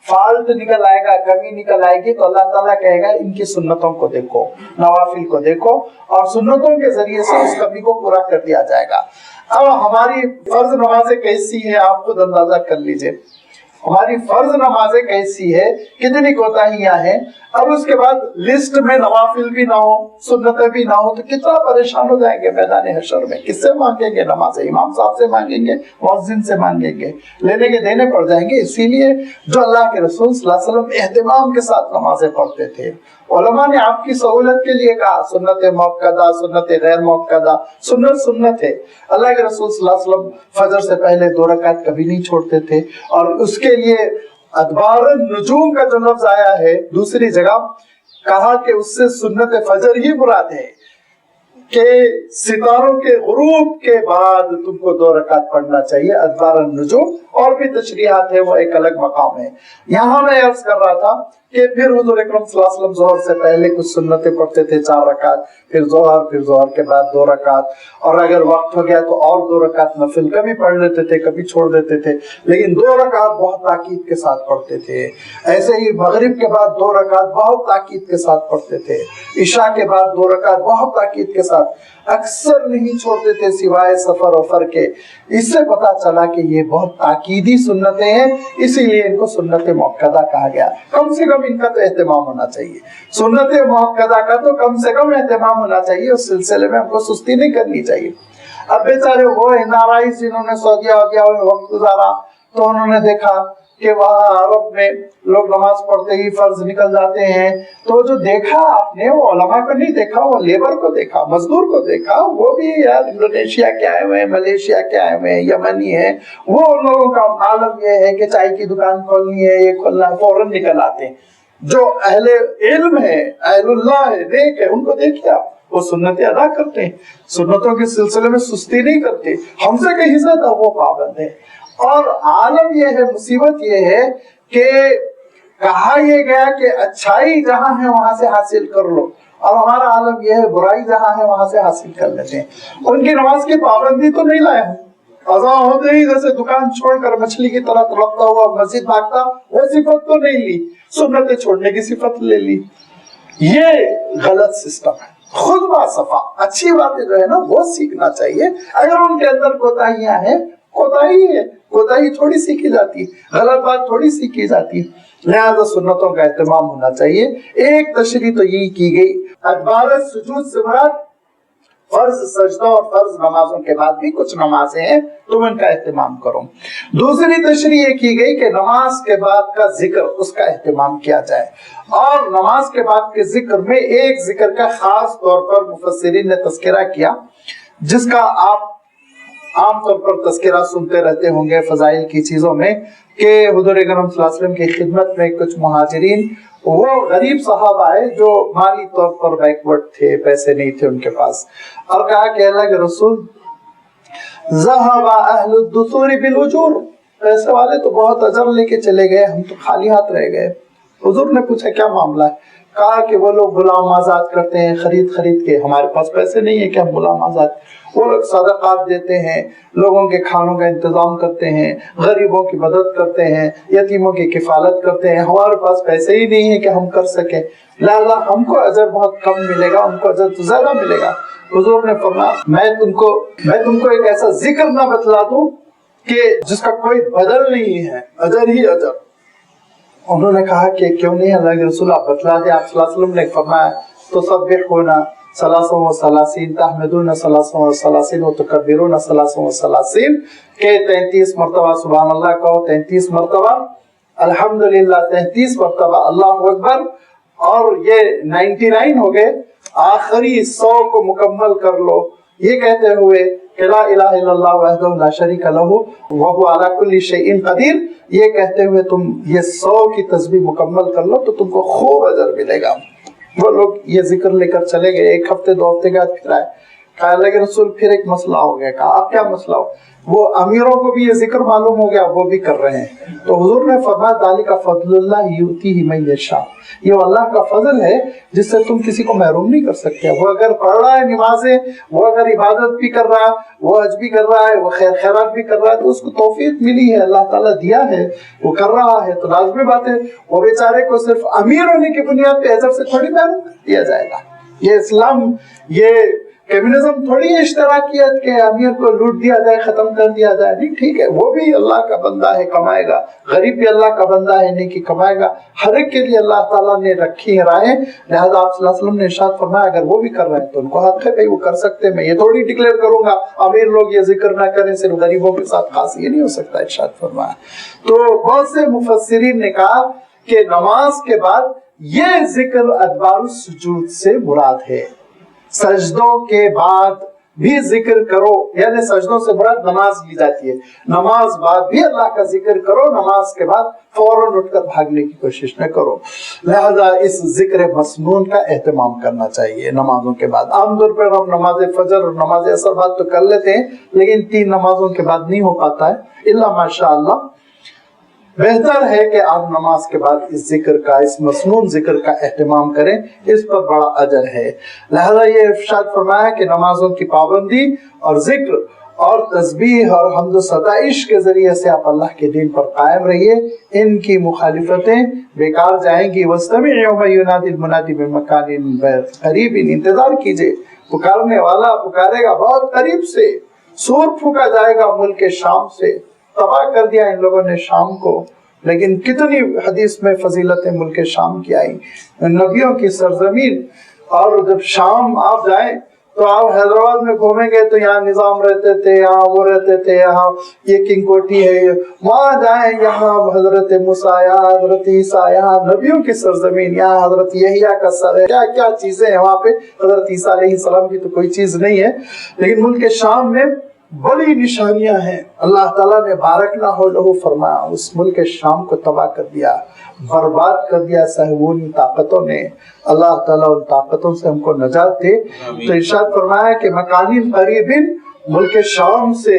A: फाल्ट निकल आएगा, कमी निकल आएगी, तो अल्लाह ताला कहेगा इनकी सुन्नतों को देखो, नवाफिल को देखो, और सुन्नतों के जरिए से उस कमी को पूरा कर दिया जाएगा। अब हमारी फर्ज नमाजें कैसी है आप खुद अंदाजा कर लीजिए। हमारी फर्ज नमाजें कैसी है, कितनी कोताहियां हैं। अब उसके बाद लिस्ट में नवाफिल भी ना हो, सुन्नतें भी ना हो, तो कितना परेशान हो जाएंगे मैदान हशर में। किससे मांगेंगे नमाजें? इमाम साहब से मांगेंगे, मुअज्जिन से मांगेंगे, लेने के देने पड़ जाएंगे। इसीलिए जो अल्लाह के रसूल सल्लल्लाहु अलैहि वसल्लम एहतिमाम के साथ नमाजें पढ़ते थे, उलमा ने आपकी सहूलत के लिए कहा सुन्नत मुअक्कदा, सुन्नत गैर मुअक्कदा, सुन्नत सुन्नत है। अल्लाह के रसूल सल्लल्लाहु अलैहि वसल्लम फजर से पहले 2 रकात कभी नहीं छोड़ते थे, और उसके लिए अदबार नुजूम का जो लफ्ज आया है दूसरी जगह कहा कि उससे सुन्नत फजर ही मुराद है, कि सितारों के गुरूब के बाद तुमको 2 रकात पढ़ना चाहिए। अदबार नुजूम और भी तशरीहात है, वो एक अलग मकाम है। यहाँ मैं अर्ज कर रहा था कि फिर हुजूर अकरम सल्लल्लाहु अलैहि वसल्लम जोहर से पहले कुछ सुन्नतें पढ़ते थे 4 रकात, फिर जोहर के बाद 2 रकात, और अगर वक्त हो गया तो और 2 रकात नफिल कभी पढ़ लेते थे, कभी छोड़ देते थे, लेकिन 2 रकात बहुत ताकीद के साथ पढ़ते थे। ऐसे ही मगरिब के बाद 2 रकात बहुत ताकीद के साथ पढ़ते थे, इशा के बाद 2 रकात बहुत ताकीद के साथ, अक्सर नहीं छोड़ते थे सिवाय सफर वफर के। इससे पता चला कि ये बहुत ताकीदी सुन्नतें हैं, इसीलिए इनको सुन्नत मुअक्कदा कहा गया। कम से कम इनका तो एहतमाम होना चाहिए, सुन्नत मुअक्कदा का तो कम से कम एहतमाम होना चाहिए। उस सिलसिले में हमको सुस्ती नहीं करनी चाहिए। अब बेचारे वो एनआरआई जिन्होंने सऊदीया में वक्त गुजारा, तो उन्होंने देखा कि वहाँ अरब में लोग नमाज पढ़ते ही फर्ज निकल जाते हैं, तो जो देखा आपने वो उलमा को नहीं देखा, वो लेबर को देखा, मजदूर को देखा। वो भी यार इंडोनेशिया के आए हुए हैं, मलेशिया के आए हुए हैं, यमनी है, वो उन लोगों का आलम ये है कि चाय की दुकान खोलनी है, ये खोलना है, फौरन निकल आते हैं। जो अहले इल्म है, अहलुल्लाह है, नेक है, उनको देखिए आप, वो सुन्नतें अदा करते हैं, सुन्नतों के सिलसिले में सुस्ती नहीं करते। हमसे कहीं ज्यादा वो पाबंद है। और आलम ये है, मुसीबत ये है कि کہا یہ گیا کہ اچھائی جہاں ہے وہاں سے حاصل کر لو، اور ہمارا عالم یہ ہے برائی جہاں ہے وہاں سے حاصل کر لیتے ہیں۔ ان کی نماز کی پابندی تو نہیں لائے ہوں، اذان ہوتے ہی جیسے دکان چھوڑ کر مچھلی کی طرح تڑپتا ہوا مسجد بھاگتا، وہ صفت تو نہیں لی، سنتیں چھوڑنے کی صفت لے لی۔ یہ غلط سسٹم ہے۔ خود با صفا اچھی باتیں جو ہے نا وہ سیکھنا چاہیے۔ اگر ان کے اندر کوتاہیاں ہیں، کوتاہی ہے، کوتاہی تھوڑی سیکھی جاتی، غلط بات تھوڑی سیکھی جاتی، لہذا سنتوں کا اہتمام ہونا چاہیے۔ ایک تشریح تو یہی کی گئی، ادبار سجود سے مراد فرض سجدوں اور فرض نمازوں کے بعد بھی کچھ نمازیں ہیں، تم ان کا اہتمام کرو۔ دوسری تشریح یہ کی گئی کہ نماز کے بعد کا ذکر، اس کا اہتمام کیا جائے، اور نماز کے بعد کے ذکر میں ایک ذکر کا خاص طور پر مفسرین نے تذکرہ کیا، جس کا آپ عام طور پر تذکرہ سنتے رہتے ہوں گے فضائل کی چیزوں میں، کہ حضور اکرم صلی اللہ علیہ وسلم کی خدمت میں کچھ مہاجرین، وہ غریب صحابہ آئے جو مالی طور پر بیکورڈ تھے، پیسے نہیں تھے ان کے پاس، اور کہا کہ اللہ کے رسول ذہب اہل الدثور بالاجور، پیسے والے تو بہت اجر لے کے چلے گئے، ہم تو خالی ہاتھ رہ گئے۔ حضور نے پوچھا کیا معاملہ ہے؟ کہا کہ وہ لوگ غلام آزاد کرتے ہیں خرید کے، ہمارے پاس پیسے نہیں ہے کہ ہم غلام آزاد، وہ لوگ صدقات دیتے ہیں، لوگوں کے کھانوں کا انتظام کرتے ہیں، غریبوں کی مدد کرتے ہیں، یتیموں کی کفالت کرتے ہیں، ہمارے پاس پیسے ہی نہیں ہے کہ ہم کر سکیں، لہذا ہم کو اجر بہت کم ملے گا، ان کو اجر تو زیادہ ملے گا۔ حضور نے فرمایا میں تم کو ایک ایسا ذکر نہ بتلا دوں کہ جس کا کوئی بدل نہیں ہے، اجر ہی اجر۔ انہوں نے کہا کہ کیوں نہیں اللہ کے رسول، آپ بتلا دیں۔ آپ صلی اللہ علیہ وسلم نے فرمایا تسبحون 33 تحمدون 33 وتکبرون 33 کہ 33 مرتبہ سبحان اللہ کہو، 33 مرتبہ الحمدللہ، 33 مرتبہ اللہ اکبر، اور یہ 99 ہو گئے، آخری 100 کو مکمل کر لو، یہ کہتے ہوئے کہ لا الہ الا اللہ وحدہ لا شریک لہ وہو علی کل شیء قدیر، یہ کہتے ہوئے تم یہ 100 کی تسبیح مکمل کر لو تو تم کو خوب اجر ملے گا۔ وہ لوگ یہ ذکر لے کر چلے گئے، ایک ہفتے 2 ہفتے کے بعد پھر آئے، کہا اللہ کے رسول پھر ایک مسئلہ ہو گیا۔ کہا اب کیا مسئلہ ہو؟ وہ امیروں کو بھی یہ ذکر معلوم ہو گیا، وہ بھی کر رہے ہیں۔ تو حضور نے فرمایا ذالک فضل اللہ یؤتیہ من یشاء، یہ اللہ کا فضل ہے جس سے تم کسی کو محروم نہیں کر سکتے۔ وہ اگر پڑھ رہا ہے نمازیں، وہ اگر عبادت بھی کر رہا ہے، وہ حج بھی کر رہا ہے، وہ خیر خیرات بھی کر رہا ہے، تو اس کو توفیق ملی ہے، اللہ تعالیٰ دیا ہے، وہ کر رہا ہے، تو لازمی بات ہے وہ بیچارے کو صرف امیر ہونے کی بنیاد پہ اجر سے تھوڑی محروم کر دیا جائے گا۔ یہ اسلام، یہ کمیونزم تھوڑی ہے اشتراکیت کے امیر کو لوٹ دیا جائے، ختم کر دیا جائے، نہیں، ٹھیک ہے وہ بھی اللہ کا بندہ ہے، کمائے گا، غریب بھی اللہ کا بندہ ہے، نیکی کمائے گا، ہر ایک کے لیے اللہ تعالیٰ نے رکھی ہیں راہیں، لہذا آپ صلی اللہ علیہ وسلم نے ارشاد فرمایا اگر وہ بھی کر رہے ہیں تو ان کو حق ہے بھائی وہ کر سکتے ہیں، میں یہ تھوڑی ڈکلیئر کروں گا امیر لوگ یہ ذکر نہ کریں صرف غریبوں کے ساتھ خاص، یہ نہیں ہو سکتا، ارشاد فرمایا۔ تو بہت سے مفسرین نے کہا کہ نماز کے بعد یہ ذکر ادبار السجود سے مراد ہے، سجدوں کے بعد بھی ذکر کرو، یعنی سجدوں سے مراد نماز لی جاتی ہے، نماز بعد بھی اللہ کا ذکر کرو، نماز کے بعد فوراً اٹھ کر بھاگنے کی کوشش نہ کرو، لہذا اس ذکر مسنون کا اہتمام کرنا چاہیے نمازوں کے بعد۔ عام طور پر ہم نماز فجر اور نماز عصر بعد تو کر لیتے ہیں، لیکن 3 نمازوں کے بعد نہیں ہو پاتا ہے، الا ماشاء اللہ۔ بہتر ہے کہ آپ نماز کے بعد اس ذکر کا، اس مسنون ذکر کا اہتمام کریں، اس پر بڑا اجر ہے۔ لہذا یہ ارشاد فرمایا کہ نمازوں کی پابندی اور ذکر اور تسبیح اور حمد و ستائش کے ذریعے سے آپ اللہ کے دین پر قائم رہیے، ان کی مخالفتیں بیکار جائیں گی۔ وَاسْتَمِعْ يَوْمَ يُنَادِ الْمُنَادِ مِن مَّكَانٍ قَرِيبٍ، انتظار کیجئے، پکارنے والا پکارے گا بہت قریب سے، سور پھونکا جائے گا ملک شام سے، تباہ کر دیا ان لوگوں نے شام کو، لیکن کتنی حدیث میں فضیلتیں ملک شام کی آئی، نبیوں کی سرزمین۔ اور جب شام آپ جائیں تو آپ حیدرآباد میں گھومیں گے تو یہاں نظام رہتے تھے، یہاں وہ رہتے تھے، یہاں یہ کنگ کوٹھی ہے، وہاں جائیں یہاں حضرت موسیٰ، یہاں حضرت عیسیٰ، یہاں نبیوں کی سرزمین، یہاں حضرت یحییٰ کا سر ہے، کیا کیا چیزیں ہیں وہاں پہ، حضرت عیسیٰ علیہ السلام کی تو کوئی چیز نہیں ہے، لیکن ملک شام میں بڑی نشانیاں ہیں۔ اللہ تعالیٰ نے بارک نہ ہو لہو فرمایا، اس ملک شام کو تباہ کر دیا، برباد کر دیا صہیونی طاقتوں نے۔ اللہ تعالیٰ ان طاقتوں سے ہم کو نجات دے۔ تو ارشاد فرمایا کہ مکان قریب، ملک شام سے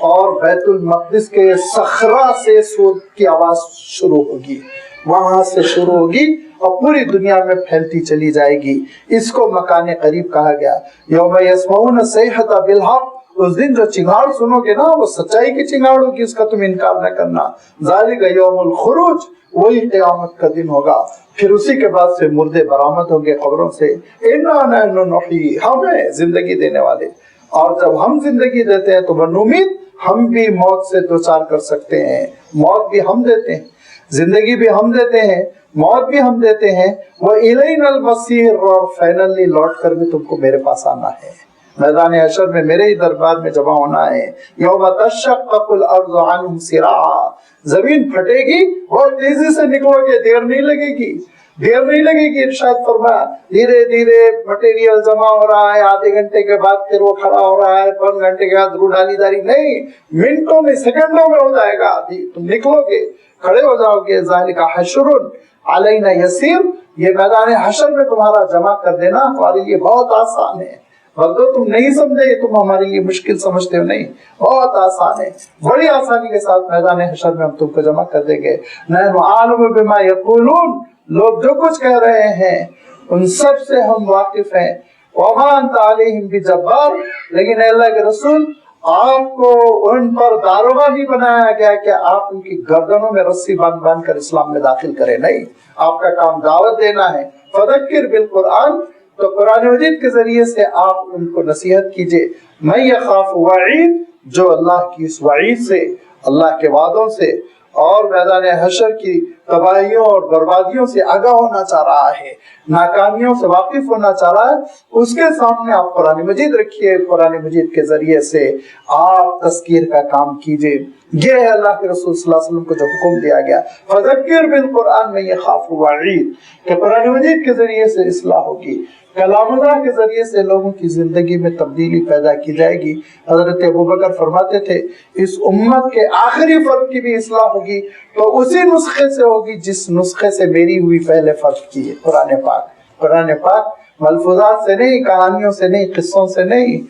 A: اور بیت المقدس کے صخرہ سے سور کی آواز شروع ہوگی، वहां से शुरू होगी और पूरी दुनिया में फैलती चली जाएगी। इसको मकाने करीब कहा गया। यौम यस्मऊन सैहत बिलहक, उस दिन जो चिंगाड़ सुनोगे ना वो सच्चाई की चिंगाड़ होगी, इसका तुम इनकार न करना। ज़ालिका यौमुल खुरूज, वही क़यामत का दिन होगा। फिर उसी के बाद से मुर्दे बरामद होंगे कब्रों से। इन्ना नहनु नुहयी, हम हैं जिंदगी देने वाले, और जब हम जिंदगी देते हैं तो बनुमीत, हम भी मौत से दो चार कर सकते हैं। मौत भी हम देते हैं, जिंदगी भी हम देते हैं, मौत भी हम देते हैं। व इलैनल मसीर, और फाइनली लौट कर भी तुमको मेरे पास आना है। मैदान हशर में मेरे ही दरबार में जमा होना है। यौम तशक्ककुल अर्ज़ु अन्हुम सिराआ, जमीन फटेगी, बहुत तेजी से निकलोगे, देर नहीं लगेगी, देर नहीं लगेगी। इरशाद फरमाया धीरे धीरे मटेरियल जमा हो रहा है, आधे घंटे के बाद फिर वो खड़ा हो रहा है, 5 घंटे के बाद रूडालीदारी नहीं, मिनटों में सेकंडों में हो जाएगा। तुम निकलोगे, खड़े हो जाओगे। ज़ालिका हशरुन अलैना यसीर, ये मैदान हशर में तुम्हारा जमा कर देना हमारे लिए बहुत आसान है। बंदो तुम नहीं समझे, तुम हमारे लिए मुश्किल समझते हो, नहीं, बहुत आसान है। बड़ी आसानी के साथ मैदान हशर में हम तुमको जमा कर देंगे। नहनु आलिमु बिमा यक़ूलून, लोग जो कुछ कह रहे हैं उन सब से हम वाकिफ हैं। वमा अंत अलैहिम बिजब्बार, लेकिन अल्लाह के रसूल आपको उन पर दारोगा नहीं बनाया गया कि आप उनकी गर्दनों में रस्सी बांध बांध कर इस्लाम में दाखिल करें, नहीं, आपका काम दावत देना है। फदक्किर बिल कुरान, तो कुरान मजीद के जरिए से आप उनको नसीहत कीजिए। मैं यखाफु वईद, जो अल्लाह की इस वईद से, अल्लाह के वादों से और मैदान हशर की तबाहियों और बर्बादियों से आगाह होना चाह रहा है, नाकामियों से वाकिफ होना चाह रहा है, उसके सामने आप कुरान मजीद रखिए। कुरान मजीद के जरिए से आप तस्कीर का काम कीजिए। ये है अल्लाह के रसूल सल्लल्लाहु अलैहि वसल्लम को जो हुक्म दिया गया, फज़क्किर बिल कुरान में यखाफु वईद, कि कुरान मजीद के जरिए से इस्लाह होगी, कलामुल्लाह के जरिए से लोगों की जिंदगी में तब्दीली पैदा की जाएगी। हजरत अबू बकर फरमाते थे, इस उम्मत के आखिरी फर्द की भी इस्लाह होगी तो उसी नुस्खे से होगी जिस नुस्खे से मेरी हुई पहले फर्द की है, कुरान पाक। कुरान पाक मलफूजात से नहीं, कहानियों से नहीं, किस्सों से नहीं,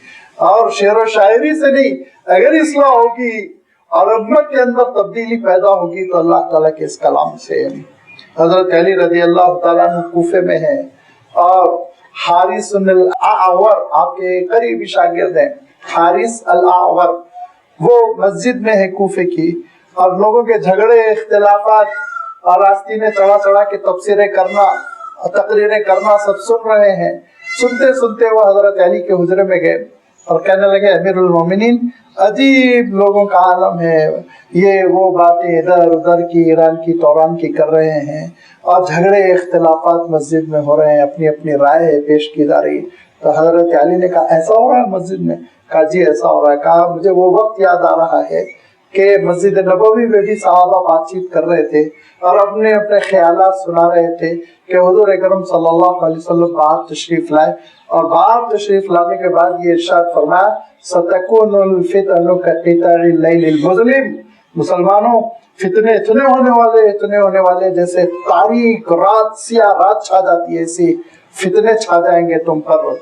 A: और शेर व शायरी से नहीं। अगर इस्लाह होगी और उम्मत के अंदर तब्दीली पैदा होगी तो अल्लाह ताला के इस कलाम से। हजरत अली रज़ी अल्लाह ताला अन्हु कूफे में है, और हारिस अल आवर आपके करीबी शागिर्द हैं, हारिस अल आवर, वो मस्जिद में है कूफे की, और लोगों के झगड़े, इख्तिलाफात और रास्ते में चढ़ा चढ़ा के तफसीरें करना, तकरीरें करना सब सुन रहे हैं। सुनते सुनते वो हजरत अली के हुजरे में गए और कहने लगे, अमीरुल मोमिनीन, अजीब लोगों का आलम है, ये वो बातें इधर उधर की, ईरान की तौरान की कर रहे हैं, और झगड़े इख्तिलाफात मस्जिद में हो रहे हैं, अपनी अपनी राय पेश की जा रही। तो हजरत अली ने कहा, ऐसा हो रहा है मस्जिद में? कहा जी ऐसा हो रहा है। कहा मुझे वो वक्त याद आ रहा है कि मस्जिद नबवी में भी सहाबा बातचीत कर रहे थे और अपने अपने ख्यालात सुना रहे थे कि हुजूर अकरम सल्लल्लाहु अलैहि वसल्लम बाहर तशरीफ लाए, और बाहर तशरीफ लाने के बाद ये इरशाद फरमाया, सतकुनुल फितनु कक़िताइल लैलिल मुज़लिम, मुसलमानों फितने इतने होने वाले जैसे तारीक रात, सिया रात छा जाती है, ऐसी फितने छा जाएंगे तुम पर।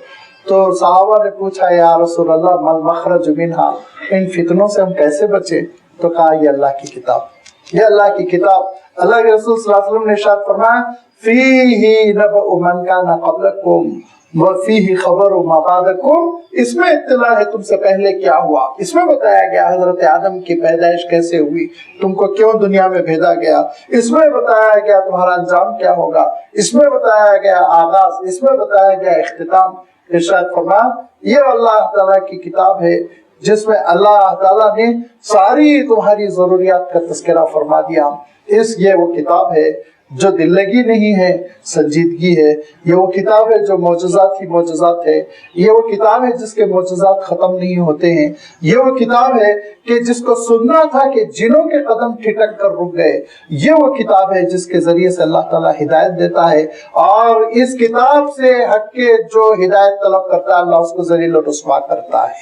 A: तो सहाबा ने पूछा, या रसूल अल्लाह मल मखरज मिनहा, इन फितनों से हम कैसे बचे? तो कहा ये अल्लाह की किताब, ये अल्लाह की किताब। अल्लाह के रसूल सल्लल्लाहु अलैहि वसल्लम ने इरशाद फरमाया, फीही नबअ मन काना क़ब्लकुम व फीही ख़बरु मा बअदकुम, इसमें इत्तला है तुमसे पहले क्या हुआ, इसमें बताया गया हजरत आदम की पैदाइश कैसे हुई, तुमको क्यों दुनिया में भेजा गया, इसमें बताया गया तुम्हारा अंजाम क्या होगा, इसमें बताया गया आगाज, इसमें बताया गया इख्तिताम। इरशाद फरमाया, ये अल्लाह ताला की किताब है जिसमें अल्लाह ताला ने सारी तुम्हारी जरूरियात का तज़किरा फरमा दिया। ये वो किताब है जो दिल लगी नहीं है, संजीदगी है। ये वो किताब है जो मौजज़ात ही मौजज़ात है। ये वो किताब है जिसके मौजज़ात खत्म नहीं होते हैं। ये वो किताब है कि जिसको सुनना था कि जिनों के कदम ठिठक कर रुक गए। ये वो किताब है जिसके जरिए से अल्लाह ताला हिदायत देता है, और इस किताब से हट के जो हिदायत तलब करता है अल्लाह उसको जलील और रुस्वा करता है,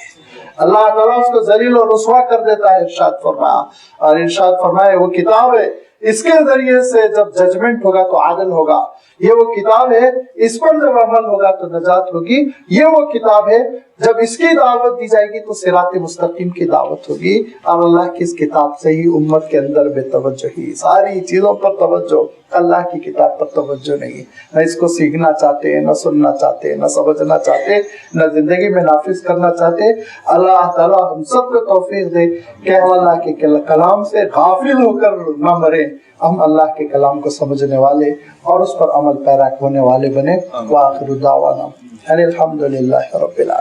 A: अल्लाह ताला उसको जलील और रुस्वा कर देता है। इरशाद फरमाया, और इरशाद फरमाया वो किताब है इसके जरिए से जब जजमेंट होगा तो आदल होगा। ये वो किताब है, इस पर जब अमल होगा तो नजात होगी। ये वो किताब है, जब इसकी दावत दी जाएगी तो सिरात मुस्तकीम की दावत होगी। और अल्लाह की इस किताब से ही उम्मत के अंदर बेतवज्जोही, सारी चीजों पर तवज्जो, अल्लाह की किताब पर तवज्जो नहीं, न इसको सीखना चाहते, न सुनना चाहते, न समझना चाहते, न जिंदगी में नाफिज करना चाहते। अल्लाह ताला हम सबको तौफीक दे कि हम अल्लाह के कलाम से गाफिल होकर न मरे, हम अल्लाह के कलाम को समझने वाले और उस पर अमल पैरा होने वाले बने। व आखिरु दावाना अनिल हम्दुलिल्लाहि रब्बिल आलमीन।